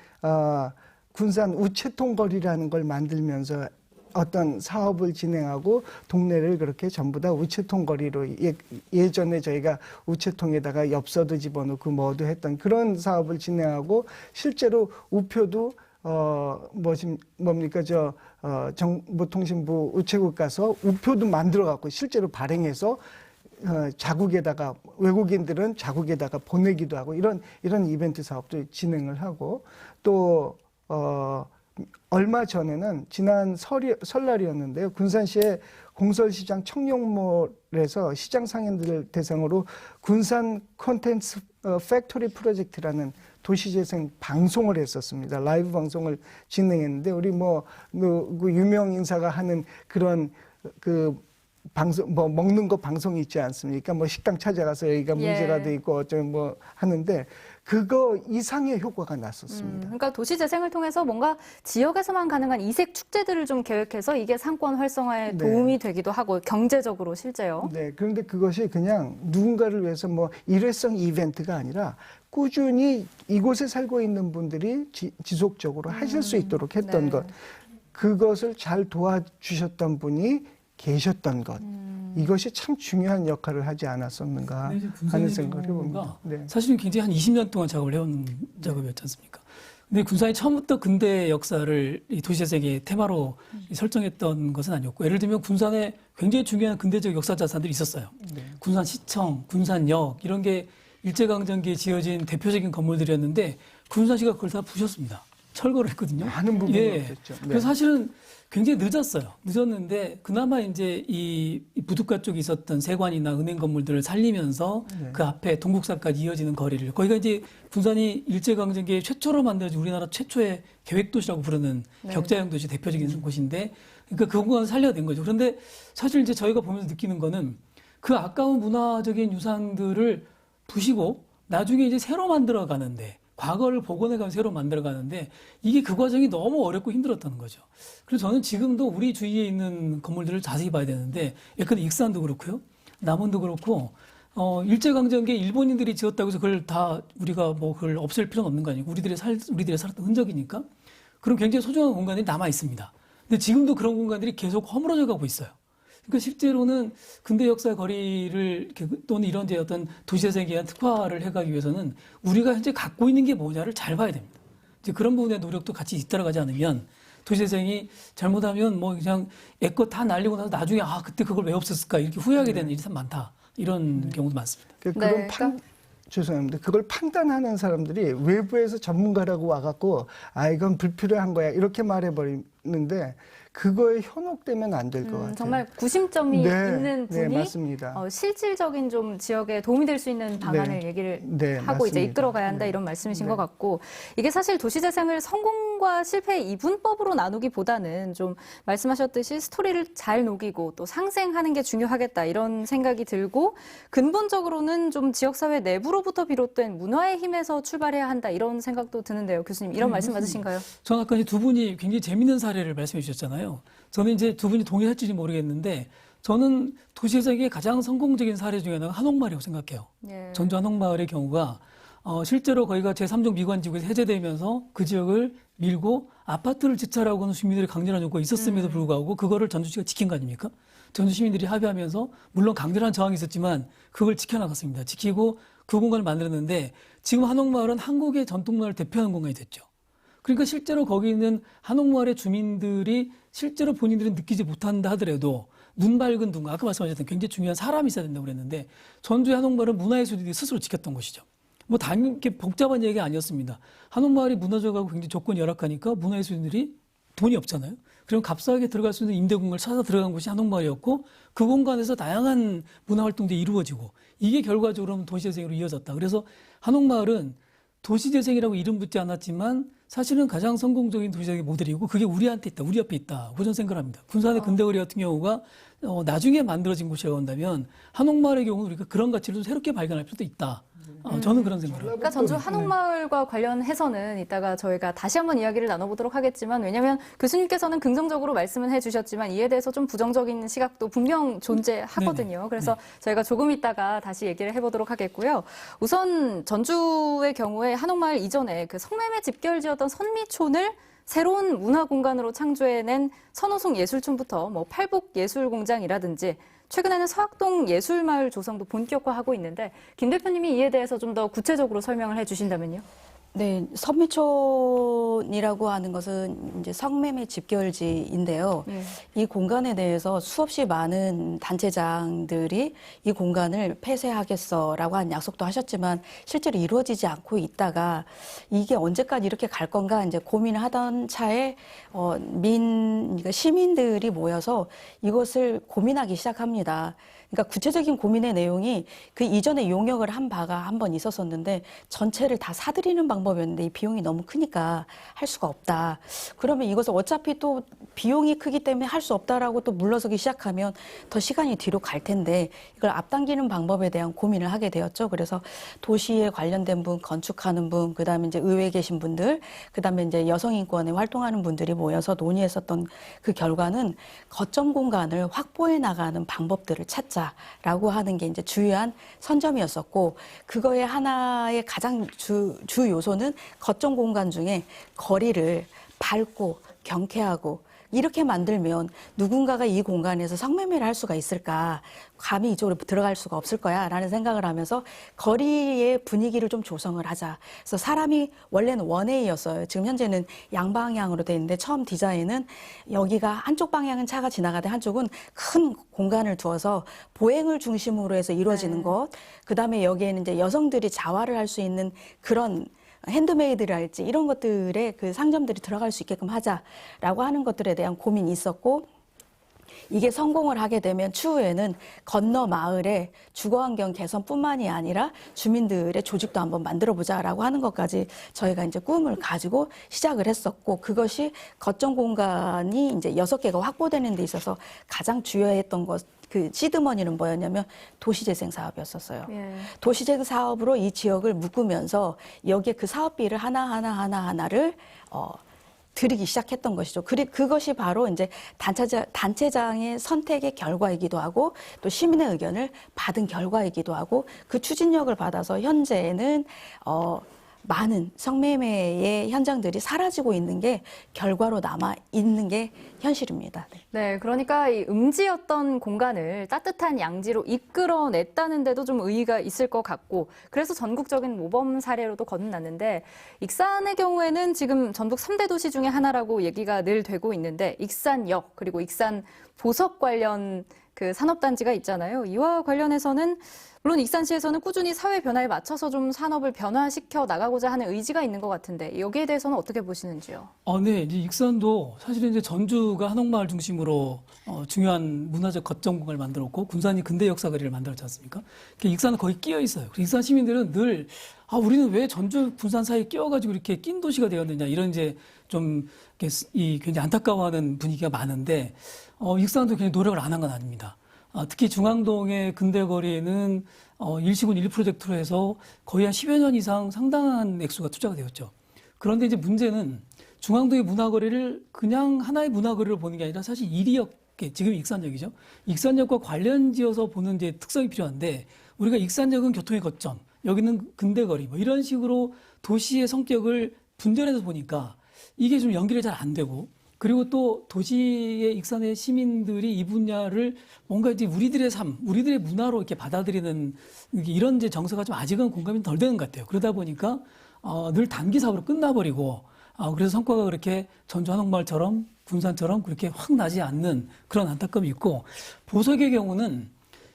군산 우체통거리라는 걸 만들면서 어떤 사업을 진행하고 동네를 그렇게 전부 다 우체통거리로 예전에 저희가 우체통에다가 엽서도 집어넣고 뭐도 했던 그런 사업을 진행하고 실제로 우표도 정보통신부 우체국 가서 우표도 만들어 갖고 실제로 발행해서 자국에다가 외국인들은 자국에다가 보내기도 하고 이런 이벤트 사업도 진행을 하고 또 얼마 전에는 지난 설날이었는데요. 군산시의 공설시장 청룡몰에서 시장 상인들을 대상으로 군산 콘텐츠 팩토리 프로젝트라는 도시재생 방송을 했었습니다. 라이브 방송을 진행했는데 우리 그 유명 인사가 하는 그런 그 방송 먹는 거 방송이 있지 않습니까? 식당 찾아가서 여기가 문제가 돼 있고 어쩌면 하는데 그거 이상의 효과가 났었습니다. 그러니까 도시재생을 통해서 뭔가 지역에서만 가능한 이색 축제들을 좀 계획해서 이게 상권 활성화에 도움이 되기도 하고 경제적으로 실제요. 네, 그런데 그것이 그냥 누군가를 위해서 일회성 이벤트가 아니라 꾸준히 이곳에 살고 있는 분들이 지속적으로 하실 수 있도록 했던 것. 그것을 잘 도와주셨던 분이 계셨던 것. 이것이 참 중요한 역할을 하지 않았었는가 하는 생각을 해봅니다. 네. 사실은 굉장히 한 20년 동안 작업을 해온 작업이었지 않습니까? 근데 군산이 처음부터 근대 역사를 이 도시재생의 테마로 설정했던 것은 아니었고, 예를 들면 군산에 굉장히 중요한 근대적 역사 자산들이 있었어요. 군산시청, 군산역 이런 게 일제강점기에 지어진 대표적인 건물들이었는데 군산시가 그걸 다 부셨습니다. 철거를 했거든요. 많은 부분이 없었죠. 그래서 사실은 굉장히 늦었어요. 늦었는데 그나마 이제 이 부둣가 쪽에 있었던 세관이나 은행 건물들을 살리면서 그 앞에 동국사까지 이어지는 거리를 거기가 이제 군산이 일제강점기에 최초로 만들어진 우리나라 최초의 계획도시라고 부르는 격자형 도시 대표적인 곳인데 그러니까 그 공간을 살려야 된 거죠. 그런데 사실 이제 저희가 보면서 느끼는 거는 그 아까운 문화적인 유산들을 부시고 나중에 이제 새로 만들어 가는데 과거를 복원해가면서 새로 만들어가는데 이게 그 과정이 너무 어렵고 힘들었다는 거죠. 그래서 저는 지금도 우리 주위에 있는 건물들을 자세히 봐야 되는데 예컨대 익산도 그렇고요. 남원도 그렇고 일제강점기에 일본인들이 지었다고 해서 그걸 다 우리가 그걸 없앨 필요는 없는 거 아니고 우리들이 살았던 흔적이니까 그런 굉장히 소중한 공간들이 남아 있습니다. 근데 지금도 그런 공간들이 계속 허물어져 가고 있어요. 그러니까 실제로는 근대 역사 거리를 또는 이런 이제 어떤 도시재생에 대한 특화를 해가기 위해서는 우리가 현재 갖고 있는 게 뭐냐를 잘 봐야 됩니다. 이제 그런 부분의 노력도 같이 뒤따라가지 않으면 도시재생이 잘못하면 그냥 애껏 다 날리고 나서 나중에 그때 그걸 왜 없었을까 이렇게 후회하게 되는 일이 참 많다. 이런 경우도 많습니다. 죄송합니다. 그걸 판단하는 사람들이 외부에서 전문가라고 와갖고 이건 불필요한 거야 이렇게 말해버리는데 그거에 현혹되면 안 될 것 같아요. 정말 구심점이 있는 분이 맞습니다. 실질적인 좀 지역에 도움이 될 수 있는 방안을 얘기를 하고 이제 이끌어가야 한다 이런 말씀이신 것 같고 이게 사실 도시재생을 성공과 실패의 이분법으로 나누기보다는 좀 말씀하셨듯이 스토리를 잘 녹이고 또 상생하는 게 중요하겠다 이런 생각이 들고 근본적으로는 좀 지역사회 내부로부터 비롯된 문화의 힘에서 출발해야 한다 이런 생각도 드는데요. 교수님 이런 말씀 맞으신가요? 저는 아까 두 분이 굉장히 재밌는 사례를 말씀해 주셨잖아요. 저는 이제 두 분이 동의할지 모르겠는데 저는 도시재생의 가장 성공적인 사례 중에 하나가 한옥마을이라고 생각해요. 전주 한옥마을의 경우가 실제로 거기가 제3종 미관지구에서 해제되면서 그 지역을 밀고 아파트를 짓자라고 하는 주민들의 강렬한 요구가 있었음에도 불구하고 그거를 전주시가 지킨 거 아닙니까? 전주 시민들이 합의하면서 물론 강렬한 저항이 있었지만 그걸 지켜나갔습니다. 지키고 그 공간을 만들었는데 지금 한옥마을은 한국의 전통마을을 대표하는 공간이 됐죠. 그러니까 실제로 거기 있는 한옥마을의 주민들이 실제로 본인들은 느끼지 못한다 하더라도 눈 밝은 눈과 아까 말씀하셨던 굉장히 중요한 사람이 있어야 된다고 그랬는데 전주의 한옥마을은 문화예술인들이 스스로 지켰던 곳이죠. 뭐 단순히 이렇게 복잡한 얘기가 아니었습니다. 한옥마을이 무너져가고 굉장히 조건이 열악하니까 문화예술인들이 돈이 없잖아요. 그럼 값싸게 들어갈 수 있는 임대 공간을 찾아 들어간 곳이 한옥마을이었고 그 공간에서 다양한 문화활동들이 이루어지고 이게 결과적으로는 도시재생으로 이어졌다. 그래서 한옥마을은 도시재생이라고 이름 붙지 않았지만 사실은 가장 성공적인 도시재생 모델이고 그게 우리한테 있다, 우리 옆에 있다. 그런 생각을 합니다. 군산의 근대거리 같은 경우가 나중에 만들어진 곳이라고 한다면 한옥마을의 경우는 우리가 그런 가치를 좀 새롭게 발견할 필요도 있다. 저는 그런 생각을 합니다. 그러니까 전주 한옥마을과 관련해서는 이따가 저희가 다시 한번 이야기를 나눠보도록 하겠지만 왜냐하면 교수님께서는 긍정적으로 말씀은 해주셨지만 이에 대해서 좀 부정적인 시각도 분명 존재하거든요. 네네. 그래서 저희가 조금 이따가 다시 얘기를 해보도록 하겠고요. 우선 전주의 경우에 한옥마을 이전에 그 성매매 집결지였던 선미촌을 새로운 문화공간으로 창조해낸 선호송 예술촌부터 뭐 팔복예술공장이라든지 최근에는 서학동 예술마을 조성도 본격화하고 있는데 김 대표님이 이에 대해서 좀 더 구체적으로 설명을 해주신다면요. 네, 선미촌이라고 하는 것은 이제 성매매 집결지인데요. 이 공간에 대해서 수없이 많은 단체장들이 이 공간을 폐쇄하겠어라고 한 약속도 하셨지만 실제로 이루어지지 않고 있다가 이게 언제까지 이렇게 갈 건가 이제 고민을 하던 차에 그러니까 시민들이 모여서 이것을 고민하기 시작합니다. 그러니까 구체적인 고민의 내용이 그 이전에 용역을 한 바가 한 번 있었었는데 전체를 다 사들이는 방법이었는데 이 비용이 너무 크니까 할 수가 없다. 그러면 이것을 어차피 또 비용이 크기 때문에 할 수 없다라고 또 물러서기 시작하면 더 시간이 뒤로 갈 텐데 이걸 앞당기는 방법에 대한 고민을 하게 되었죠. 그래서 도시에 관련된 분, 건축하는 분, 그다음에 이제 의회에 계신 분들, 그다음에 이제 여성인권에 활동하는 분들이 모여서 논의했었던 그 결과는 거점 공간을 확보해 나가는 방법들을 찾자라고 하는 게 이제 주요한 선점이었었고 그거의 하나의 가장 주 요소는 거점 공간 중에 거리를 밝고 경쾌하고 이렇게 만들면 누군가가 이 공간에서 성매매를 할 수가 있을까? 감히 이쪽으로 들어갈 수가 없을 거야 라는 생각을 하면서 거리의 분위기를 좀 조성을 하자. 그래서 사람이 원래는 원웨이였어요. 지금 현재는 양방향으로 돼 있는데 처음 디자인은 여기가 한쪽 방향은 차가 지나가되 한쪽은 큰 공간을 두어서 보행을 중심으로 해서 이루어지는 것. 그다음에 여기에는 이제 여성들이 자활을 할 수 있는 그런 핸드메이드랄지 이런 것들의 그 상점들이 들어갈 수 있게끔 하자라고 하는 것들에 대한 고민이 있었고 이게 성공을 하게 되면 추후에는 건너 마을에 주거환경 개선뿐만이 아니라 주민들의 조직도 한번 만들어보자라고 하는 것까지 저희가 이제 꿈을 가지고 시작을 했었고 그것이 거점 공간이 이제 6개가 확보되는 데 있어서 가장 주요했던 것 그 시드머니는 뭐였냐면 도시재생 사업이었었어요. 도시재생 사업으로 이 지역을 묶으면서 여기에 그 사업비를 하나를 드리기 시작했던 것이죠. 그것이 바로 이제 단체장의 선택의 결과이기도 하고 또 시민의 의견을 받은 결과이기도 하고 그 추진력을 받아서 현재는 많은 성매매의 현장들이 사라지고 있는 게 결과로 남아 있는 게 현실입니다. 네, 그러니까 이 음지였던 공간을 따뜻한 양지로 이끌어냈다는 데도 좀 의의가 있을 것 같고 그래서 전국적인 모범 사례로도 거듭났는데 익산의 경우에는 지금 전국 3대 도시 중에 하나라고 얘기가 늘 되고 있는데 익산역 그리고 익산 보석 관련 그 산업단지가 있잖아요. 이와 관련해서는 물론 익산시에서는 꾸준히 사회 변화에 맞춰서 좀 산업을 변화시켜 나가고자 하는 의지가 있는 것 같은데 여기에 대해서는 어떻게 보시는지요? 네, 이제 익산도 사실은 이제 전주가 한옥마을 중심으로 중요한 문화적 거점 공간을 만들었고 군산이 근대 역사거리를 만들었지 않습니까? 익산은 거의 끼어 있어요. 익산 시민들은 늘 우리는 왜 전주 군산 사이에 끼어가지고 이렇게 낀 도시가 되었느냐 이런 이제 좀 굉장히 안타까워하는 분위기가 많은데 익산도 굉장히 노력을 안 한 건 아닙니다. 특히 중앙동의 근대거리에는 일시군 1프로젝트로 해서 거의 한 10여 년 이상 상당한 액수가 투자가 되었죠. 그런데 이제 문제는 중앙동의 문화거리를 그냥 하나의 문화거리로 보는 게 아니라 사실 일이역, 지금 익산역이죠. 익산역과 관련 지어서 보는 이제 특성이 필요한데 우리가 익산역은 교통의 거점, 여기는 근대거리 뭐 이런 식으로 도시의 성격을 분절해서 보니까 이게 좀 연결이 잘 안 되고 그리고 또 도시의 익산의 시민들이 이 분야를 뭔가 이제 우리들의 삶, 우리들의 문화로 이렇게 받아들이는 이런 이제 정서가 좀 아직은 공감이 덜 되는 것 같아요. 그러다 보니까 늘 단기 사업으로 끝나버리고 그래서 성과가 그렇게 전주 한옥마을처럼 군산처럼 그렇게 확 나지 않는 그런 안타까움이 있고, 보석의 경우는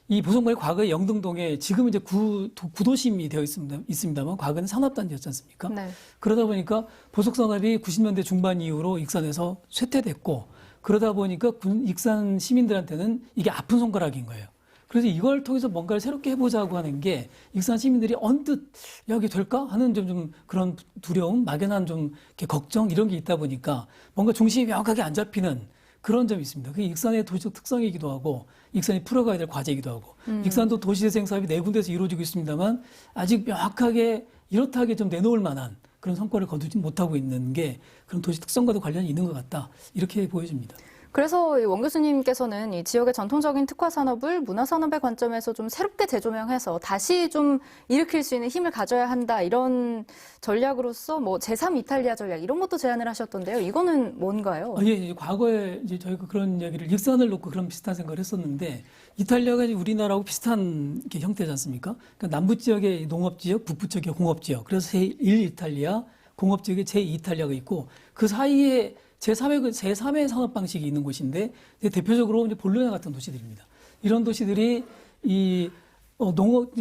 이 보석마을이 과거에 영등동에 지금 이제 구도심이 되어 있습니다만 과거는 산업단지였지 않습니까? 네. 그러다 보니까 보석산업이 90년대 중반 이후로 익산에서 쇠퇴됐고, 그러다 보니까 익산 시민들한테는 이게 아픈 손가락인 거예요. 그래서 이걸 통해서 뭔가를 새롭게 해보자고 하는 게 익산 시민들이 언뜻 여기 될까 하는 좀 그런 두려움, 막연한 좀 이렇게 걱정 이런 게 있다 보니까 뭔가 중심이 명확하게 안 잡히는 그런 점이 있습니다. 그게 익산의 도시적 특성이기도 하고 익산이 풀어가야 될 과제이기도 하고 익산도 도시재생 사업이 4군데에서 이루어지고 있습니다만 아직 명확하게 이렇다하게 좀 내놓을 만한 그런 성과를 거두지 못하고 있는 게 그런 도시 특성과도 관련이 있는 것 같다. 이렇게 보여집니다. 그래서 원 교수님께서는 이 지역의 전통적인 특화 산업을 문화 산업의 관점에서 좀 새롭게 재조명해서 다시 좀 일으킬 수 있는 힘을 가져야 한다. 이런 전략으로서 뭐 제3 이탈리아 전략 이런 것도 제안을 하셨던데요. 이거는 뭔가요? 예, 과거에 이제 저희가 그런 이야기를 익산을 놓고 그런 비슷한 생각을 했었는데 이탈리아가 이제 우리나라하고 비슷한 게 형태지 않습니까? 그러니까 남부 지역의 농업 지역, 북부 지역의 공업 지역. 그래서 제1 이탈리아, 공업 지역의 제2 이탈리아가 있고 그 사이에 제3의 산업 방식이 있는 곳인데 대표적으로 이제 볼로냐 같은 도시들입니다. 이런 도시들이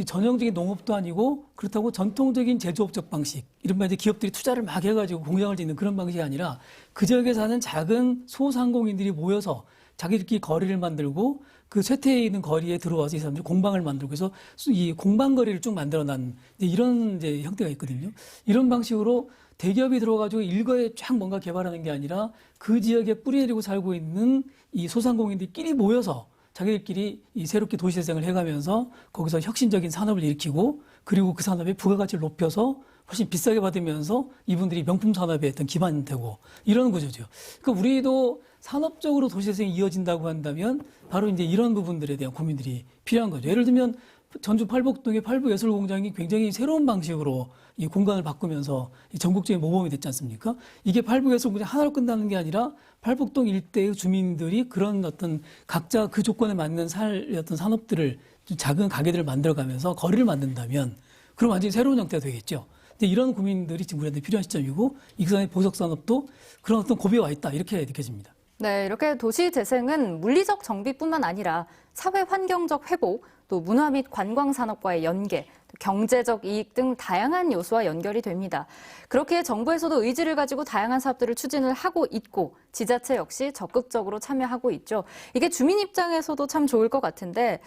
전형적인 농업도 아니고 그렇다고 전통적인 제조업적 방식, 이른바 이제 기업들이 투자를 막 해가지고 공장을 짓는 그런 방식이 아니라 그 지역에 사는 작은 소상공인들이 모여서 자기들끼리 거리를 만들고 그 쇠퇴해 있는 거리에 들어와서 이 사람들이 공방을 만들고 그래서 이 공방거리를 쭉 만들어난 이런 이제 형태가 있거든요. 이런 방식으로 대기업이 들어가지고 일거에 쫙 뭔가 개발하는 게 아니라 그 지역에 뿌리 내리고 살고 있는 이 소상공인들끼리 모여서 자기들끼리 이 새롭게 도시재생을 해가면서 거기서 혁신적인 산업을 일으키고 그리고 그 산업의 부가가치를 높여서 훨씬 비싸게 받으면서 이분들이 명품 산업의 어떤 기반이 되고 이런 구조죠. 그러니까 우리도 산업적으로 도시재생이 이어진다고 한다면 바로 이제 이런 부분들에 대한 고민들이 필요한 거죠. 예를 들면 전주 팔복동의 팔북예술공장이 굉장히 새로운 방식으로 이 공간을 바꾸면서 전국적인 모범이 됐지 않습니까? 이게 팔북예술공장 하나로 끝나는 게 아니라 팔북동 일대의 주민들이 그런 어떤 각자 그 조건에 맞는 어떤 산업들을 좀 작은 가게들을 만들어가면서 거리를 만든다면 그럼 완전히 새로운 형태가 되겠죠. 근데 이런 고민들이 지금 우리한테 필요한 시점이고 익산의 보석산업도 그런 어떤 고비에 와 있다 이렇게 느껴집니다. 네, 이렇게 도시 재생은 물리적 정비뿐만 아니라 사회 환경적 회복, 또 문화 및 관광 산업과의 연계, 경제적 이익 등 다양한 요소와 연결이 됩니다. 그렇기에 정부에서도 의지를 가지고 다양한 사업들을 추진을 하고 있고 지자체 역시 적극적으로 참여하고 있죠. 이게 주민 입장에서도 참 좋을 것 같은데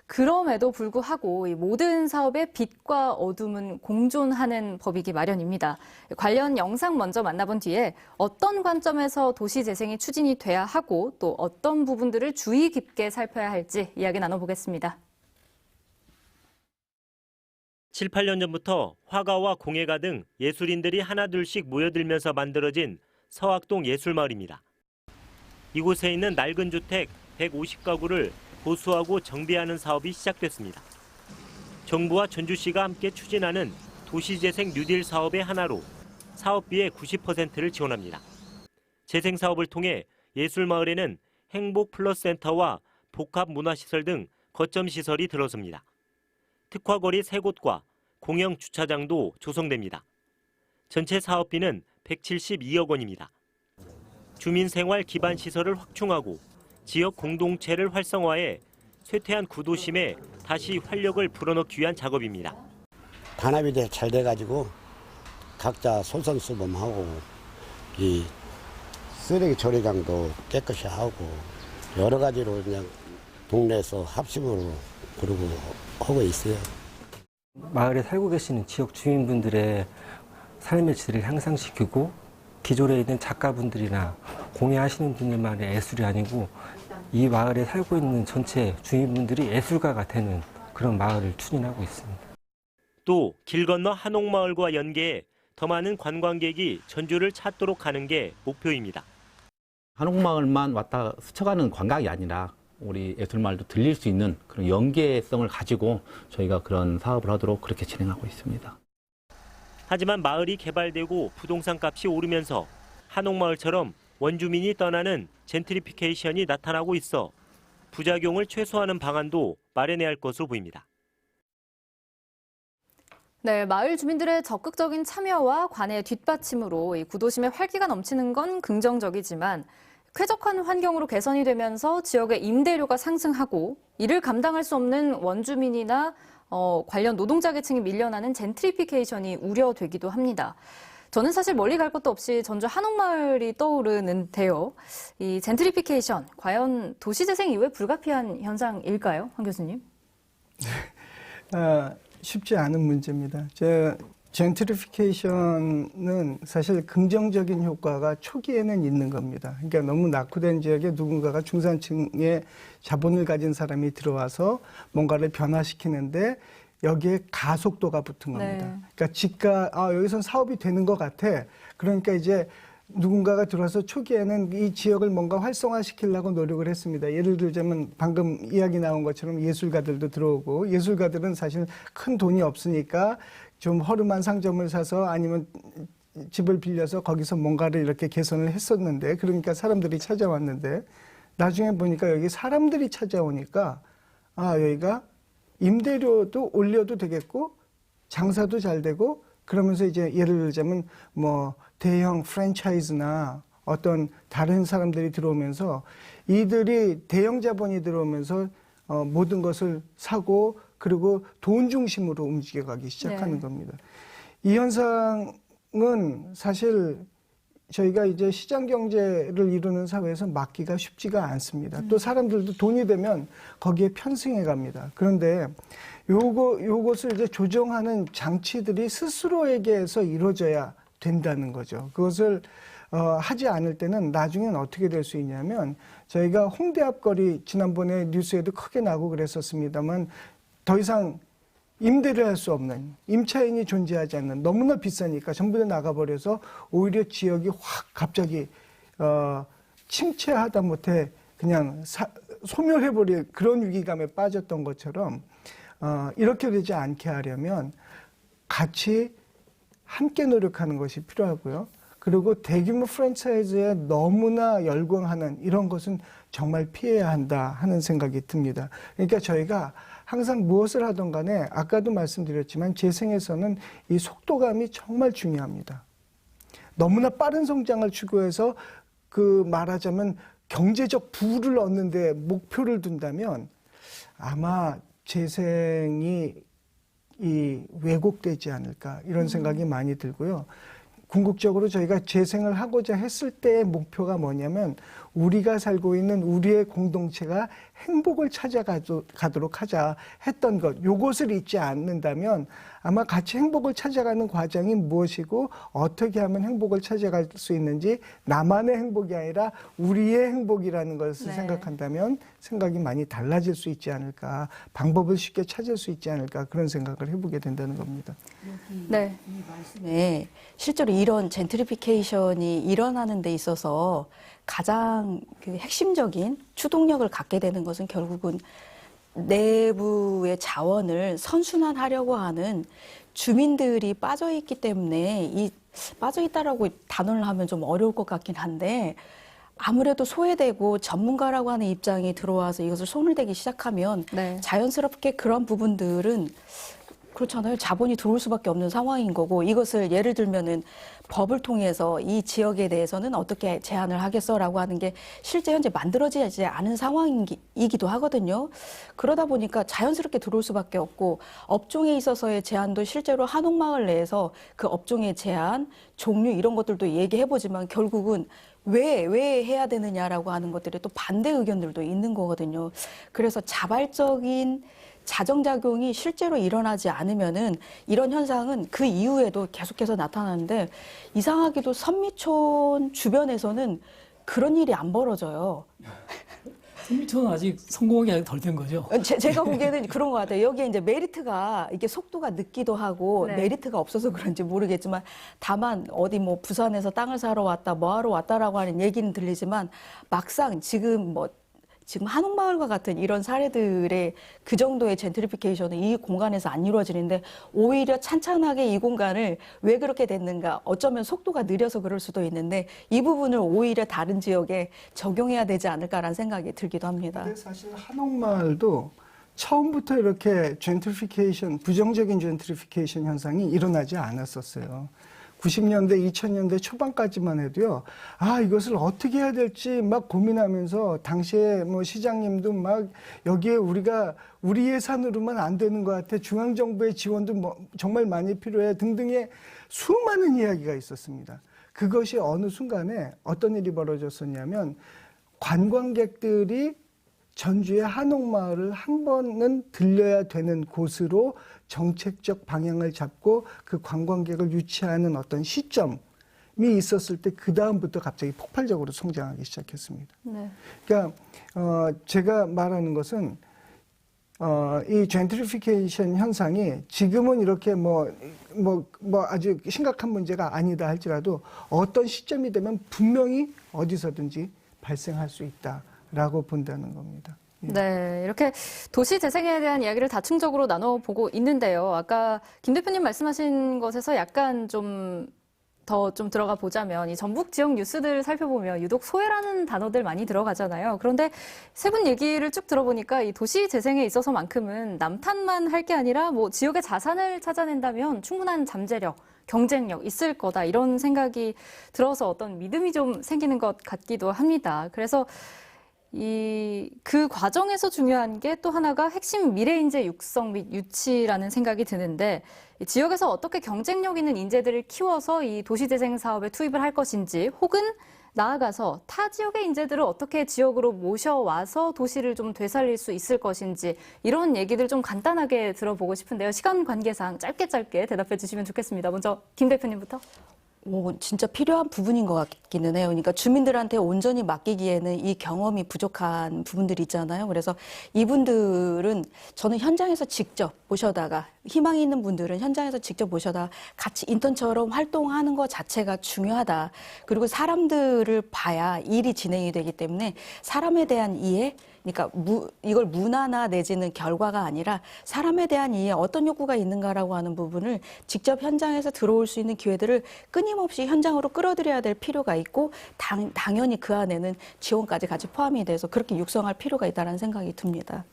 그럼에도 불구하고 이 모든 사업의 빛과 어둠은 공존하는 법이기 마련입니다. 관련 영상 먼저 만나본 뒤에 어떤 관점에서 도시 재생이 추진이 돼야 하고 또 어떤 부분들을 주의 깊게 살펴야 할지 이야기 나눠보겠습니다. 7, 8년 전부터 화가와 공예가 등 예술인들이 하나둘씩 모여들면서 만들어진 서학동 예술마을입니다. 이곳에 있는 낡은 주택 150가구를 보수하고 정비하는 사업이 시작됐습니다. 정부와 전주시가 함께 추진하는 도시재생 뉴딜 사업의 하나로 사업비의 90%를 지원합니다. 재생 사업을 통해 예술마을에는 행복플러스센터와 복합문화시설 등 거점시설이 들어섭니다. 특화거리 3곳과 공영 주차장도 조성됩니다. 전체 사업비는 172억 원입니다. 주민생활 기반 시설을 확충하고 지역 공동체를 활성화해 쇠퇴한 구도심에 다시 활력을 불어넣기 위한 작업입니다. 단합이 잘 돼가지고 각자 솔선수범하고 이 쓰레기 처리장도 깨끗이 하고 여러 가지로 그냥 동네에서 합심으로 그러고 하고 있어요. 마을에 살고 계시는 지역 주민분들의 삶의 질을 향상시키고 기존에 있는 작가분들이나 공예하시는 분들만의 예술이 아니고 이 마을에 살고 있는 전체 주민분들이 예술가가 되는 그런 마을을 추진하고 있습니다. 또 길 건너 한옥마을과 연계해 더 많은 관광객이 전주를 찾도록 하는 게 목표입니다. 한옥마을만 왔다 스쳐가는 관광이 아니라 우리 예술마을도 들릴 수 있는 그런 연계성을 가지고 저희가 그런 사업을 하도록 그렇게 진행하고 있습니다. 하지만 마을이 개발되고 부동산 값이 오르면서 한옥마을처럼 원주민이 떠나는 젠트리피케이션이 나타나고 있어 부작용을 최소화하는 방안도 마련해야 할 것으로 보입니다. 네, 마을 주민들의 적극적인 참여와 관의 뒷받침으로 이 구도심의 활기가 넘치는 건 긍정적이지만 쾌적한 환경으로 개선이 되면서 지역의 임대료가 상승하고 이를 감당할 수 없는 원주민이나 관련 노동자 계층이 밀려나는 젠트리피케이션이 우려되기도 합니다. 저는 사실 멀리 갈 것도 없이 전주 한옥마을이 떠오르는데요. 이 젠트리피케이션, 과연 도시재생 이후에 불가피한 현상일까요? 황 교수님? 쉽지 않은 문제입니다. 젠트리피케이션은 사실 긍정적인 효과가 초기에는 있는 겁니다. 그러니까 너무 낙후된 지역에 누군가가 중산층의 자본을 가진 사람이 들어와서 뭔가를 변화시키는데 여기에 가속도가 붙은 겁니다. 네. 그러니까 집가, 여기선 사업이 되는 것 같아. 그러니까 이제 누군가가 들어와서 초기에는 이 지역을 뭔가 활성화시키려고 노력을 했습니다. 예를 들자면 방금 이야기 나온 것처럼 예술가들도 들어오고, 예술가들은 사실 큰 돈이 없으니까 좀 허름한 상점을 사서 아니면 집을 빌려서 거기서 뭔가를 이렇게 개선을 했었는데, 그러니까 사람들이 찾아왔는데, 나중에 보니까 여기 사람들이 찾아오니까 여기가 임대료도 올려도 되겠고 장사도 잘 되고, 그러면서 이제 예를 들자면 뭐 대형 프랜차이즈나 어떤 다른 사람들이 들어오면서 이들이 대형 자본이 들어오면서 모든 것을 사고 그리고 돈 중심으로 움직여가기 시작하는 겁니다. 이 현상은 사실 저희가 이제 시장 경제를 이루는 사회에서 막기가 쉽지가 않습니다. 또 사람들도 돈이 되면 거기에 편승해 갑니다. 그런데 요것을 이제 조정하는 장치들이 스스로에게서 이루어져야 된다는 거죠. 그것을 하지 않을 때는 나중엔 어떻게 될 수 있냐면, 저희가 홍대 앞거리 지난번에 뉴스에도 크게 나고 그랬었습니다만 더 이상 임대를 할 수 없는, 임차인이 존재하지 않는, 너무나 비싸니까 전부 다 나가버려서 오히려 지역이 확 갑자기 침체하다 못해 그냥 소멸해버릴 그런 위기감에 빠졌던 것처럼 이렇게 되지 않게 하려면 같이 함께 노력하는 것이 필요하고요. 그리고 대규모 프랜차이즈에 너무나 열광하는 이런 것은 정말 피해야 한다 하는 생각이 듭니다. 그러니까 저희가 항상 무엇을 하든 간에 아까도 말씀드렸지만 재생에서는 이 속도감이 정말 중요합니다. 너무나 빠른 성장을 추구해서 말하자면 경제적 부를 얻는 데 목표를 둔다면 아마 재생이 왜곡되지 않을까 이런 생각이 많이 들고요. 궁극적으로 저희가 재생을 하고자 했을 때의 목표가 뭐냐면, 우리가 살고 있는 우리의 공동체가 행복을 찾아가도록 하자 했던 것, 요것을 잊지 않는다면 아마 같이 행복을 찾아가는 과정이 무엇이고 어떻게 하면 행복을 찾아갈 수 있는지, 나만의 행복이 아니라 우리의 행복이라는 것을 생각한다면 생각이 많이 달라질 수 있지 않을까, 방법을 쉽게 찾을 수 있지 않을까, 그런 생각을 해보게 된다는 겁니다. 네. 이 말씀에 실제로 이런 젠트리피케이션이 일어나는 데 있어서 가장 핵심적인 추동력을 갖게 되는 것은 결국은 내부의 자원을 선순환하려고 하는 주민들이 빠져있기 때문에, 빠져있다라고 단언을 하면 좀 어려울 것 같긴 한데, 아무래도 소외되고 전문가라고 하는 입장이 들어와서 이것을 손을 대기 시작하면 자연스럽게 그런 부분들은 그렇잖아요. 자본이 들어올 수밖에 없는 상황인 거고, 이것을 예를 들면은 법을 통해서 이 지역에 대해서는 어떻게 제한을 하겠어라고 하는 게 실제 현재 만들어지지 않은 상황이기도 하거든요. 그러다 보니까 자연스럽게 들어올 수밖에 없고, 업종에 있어서의 제한도 실제로 한옥마을 내에서 그 업종의 제한, 종류 이런 것들도 얘기해보지만 결국은 왜 해야 되느냐라고 하는 것들이 또 반대 의견들도 있는 거거든요. 그래서 자발적인 자정작용이 실제로 일어나지 않으면은 이런 현상은 그 이후에도 계속해서 나타나는데, 이상하게도 선미촌 주변에서는 그런 일이 안 벌어져요. 선미촌은 아직 성공하기 아직 덜 된 거죠? 제가 보기에는 그런 것 같아요. 여기에 이제 메리트가, 이게 속도가 늦기도 하고 메리트가 없어서 그런지 모르겠지만, 다만 어디 뭐 부산에서 땅을 사러 왔다, 뭐 하러 왔다라고 하는 얘기는 들리지만, 막상 지금 한옥마을과 같은 이런 사례들의 그 정도의 젠트리피케이션은 이 공간에서 안 이루어지는데, 오히려 찬찬하게 이 공간을 왜 그렇게 됐는가, 어쩌면 속도가 느려서 그럴 수도 있는데 이 부분을 오히려 다른 지역에 적용해야 되지 않을까라는 생각이 들기도 합니다. 근데 사실 한옥마을도 처음부터 이렇게 젠트리피케이션, 부정적인 젠트리피케이션 현상이 일어나지 않았었어요. 90년대, 2000년대 초반까지만 해도요, 이것을 어떻게 해야 될지 막 고민하면서, 당시에 뭐 시장님도 막 여기에 우리 예산으로만 안 되는 것 같아. 중앙정부의 지원도 정말 많이 필요해. 등등의 수많은 이야기가 있었습니다. 그것이 어느 순간에 어떤 일이 벌어졌었냐면, 관광객들이 전주의 한옥마을을 한 번은 들려야 되는 곳으로 정책적 방향을 잡고 그 관광객을 유치하는 어떤 시점이 있었을 때 그 다음부터 갑자기 폭발적으로 성장하기 시작했습니다. 네. 그러니까 제가 말하는 것은 이 젠트리피케이션 현상이 지금은 이렇게 아주 심각한 문제가 아니다 할지라도 어떤 시점이 되면 분명히 어디서든지 발생할 수 있다라고 본다는 겁니다. 네, 이렇게 도시 재생에 대한 이야기를 다층적으로 나눠보고 있는데요. 아까 김 대표님 말씀하신 것에서 약간 좀 들어가 보자면, 이 전북 지역 뉴스들 살펴보면 유독 소외라는 단어들 많이 들어가잖아요. 그런데 세 분 얘기를 쭉 들어보니까 이 도시 재생에 있어서만큼은 남탓만 할 게 아니라 뭐 지역의 자산을 찾아낸다면 충분한 잠재력, 경쟁력 있을 거다, 이런 생각이 들어서 어떤 믿음이 좀 생기는 것 같기도 합니다. 그래서 그 과정에서 중요한 게 또 하나가 핵심 미래인재 육성 및 유치라는 생각이 드는데, 지역에서 어떻게 경쟁력 있는 인재들을 키워서 이 도시재생 사업에 투입을 할 것인지, 혹은 나아가서 타 지역의 인재들을 어떻게 지역으로 모셔와서 도시를 좀 되살릴 수 있을 것인지, 이런 얘기들 좀 간단하게 들어보고 싶은데요. 시간 관계상 짧게 대답해 주시면 좋겠습니다. 먼저 김 대표님부터. 진짜 필요한 부분인 것 같기는 해요. 그러니까 주민들한테 온전히 맡기기에는 이 경험이 부족한 부분들이 있잖아요. 그래서 이분들은 저는 현장에서 직접 모셔다가, 희망이 있는 분들은 현장에서 직접 모셔다 같이 인턴처럼 활동하는 것 자체가 중요하다. 그리고 사람들을 봐야 일이 진행이 되기 때문에 사람에 대한 이해, 그러니까 이걸 문화나 내지는 결과가 아니라 사람에 대한 이해, 어떤 욕구가 있는가라고 하는 부분을 직접 현장에서 들어올 수 있는 기회들을 끊임없이 현장으로 끌어들여야 될 필요가 있고, 당연히 그 안에는 지원까지 같이 포함이 돼서 그렇게 육성할 필요가 있다는 생각이 듭니다.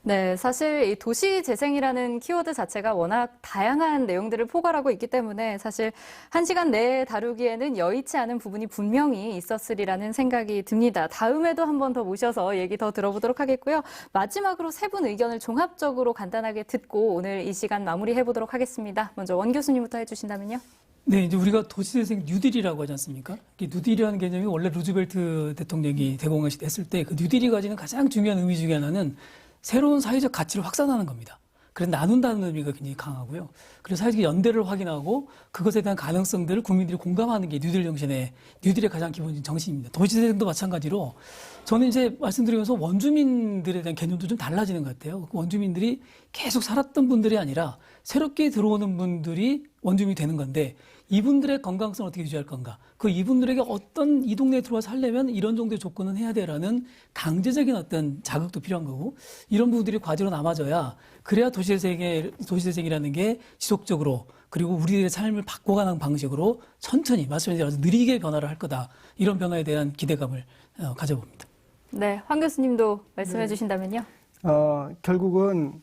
네, 사실 이 도시 재생이라는 키워드 자체가 워낙 다양한 내용들을 포괄하고 있기 때문에 사실 1시간 내에 다루기에는 여의치 않은 부분이 분명히 있었으리라는 생각이 듭니다. 다음에도 한 번 더 모셔서 얘기 더 들어보도록 하겠고요. 마지막으로 세 분 의견을 종합적으로 간단하게 듣고 오늘 이 시간 마무리해보도록 하겠습니다. 먼저 원 교수님부터 해주신다면요. 네, 이제 우리가 도시재생 뉴딜이라고 하지 않습니까? 이 뉴딜이라는 개념이 원래 루즈벨트 대통령이 대공했을 때 그 뉴딜이 가지는 가장 중요한 의미 중에 하나는 새로운 사회적 가치를 확산하는 겁니다. 그래서 나눈다는 의미가 굉장히 강하고요. 그래서 사회적 연대를 확인하고 그것에 대한 가능성들을 국민들이 공감하는 게 뉴딜의 가장 기본적인 정신입니다. 도시재생도 마찬가지로 저는 이제 말씀드리면서 원주민들에 대한 개념도 좀 달라지는 것 같아요. 원주민들이 계속 살았던 분들이 아니라 새롭게 들어오는 분들이 원주민이 되는 건데, 이분들의 건강성을 어떻게 유지할 건가, 그 이분들에게 어떤 이 동네에 들어와서 살려면 이런 정도의 조건은 해야 돼라는 강제적인 어떤 자극도 필요한 거고, 이런 부분들이 과제로 남아져야, 그래야 도시재생이라는 게 지속적으로, 그리고 우리들의 삶을 바꿔가는 방식으로 천천히, 말씀하신 대로 느리게 변화를 할 거다, 이런 변화에 대한 기대감을 가져봅니다. 네, 황 교수님도 말씀해 주신다면요. 결국은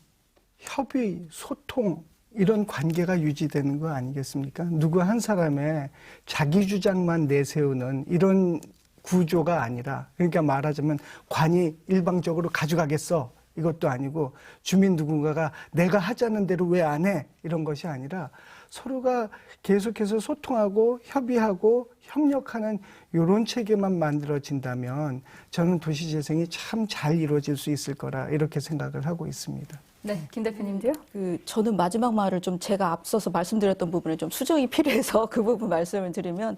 협의, 소통, 이런 관계가 유지되는 거 아니겠습니까? 누구 한 사람의 자기 주장만 내세우는 이런 구조가 아니라, 그러니까 말하자면 관이 일방적으로 가져가겠어, 이것도 아니고, 주민 누군가가 내가 하자는 대로 왜 안 해, 이런 것이 아니라 서로가 계속해서 소통하고 협의하고 협력하는 이런 체계만 만들어진다면 저는 도시재생이 참 잘 이루어질 수 있을 거라, 이렇게 생각을 하고 있습니다. 네, 김 대표님도요? 저는 마지막 말을 좀 제가 앞서서 말씀드렸던 부분에 좀 수정이 필요해서 그 부분 말씀을 드리면,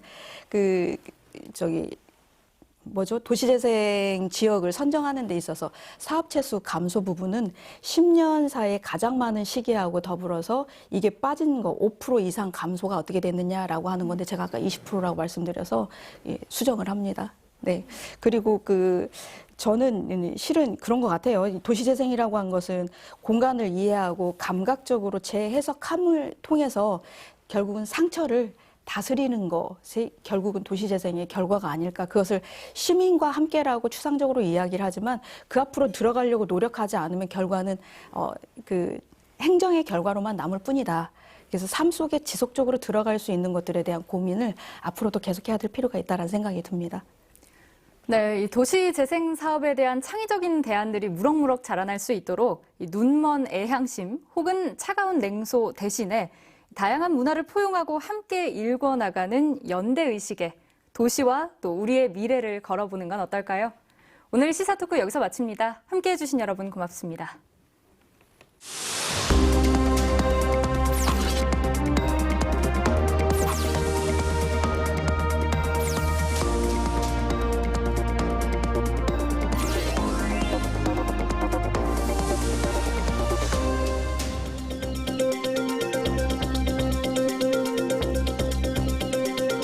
도시재생 지역을 선정하는 데 있어서 사업체수 감소 부분은 10년 사이에 가장 많은 시기하고 더불어서 이게 빠진 거 5% 이상 감소가 어떻게 됐느냐라고 하는 건데, 제가 아까 20%라고 말씀드려서 수정을 합니다. 네. 그리고 저는 실은 그런 것 같아요. 도시재생이라고 한 것은 공간을 이해하고 감각적으로 재해석함을 통해서 결국은 상처를 다스리는 것이 결국은 도시재생의 결과가 아닐까. 그것을 시민과 함께라고 추상적으로 이야기를 하지만 그 앞으로 들어가려고 노력하지 않으면 결과는 그 행정의 결과로만 남을 뿐이다. 그래서 삶 속에 지속적으로 들어갈 수 있는 것들에 대한 고민을 앞으로도 계속해야 될 필요가 있다는 생각이 듭니다. 네, 이 도시 재생 사업에 대한 창의적인 대안들이 무럭무럭 자라날 수 있도록 이 눈먼 애향심 혹은 차가운 냉소 대신에 다양한 문화를 포용하고 함께 일궈나가는 연대의식에 도시와 또 우리의 미래를 걸어보는 건 어떨까요? 오늘 시사토크 여기서 마칩니다. 함께해 주신 여러분 고맙습니다.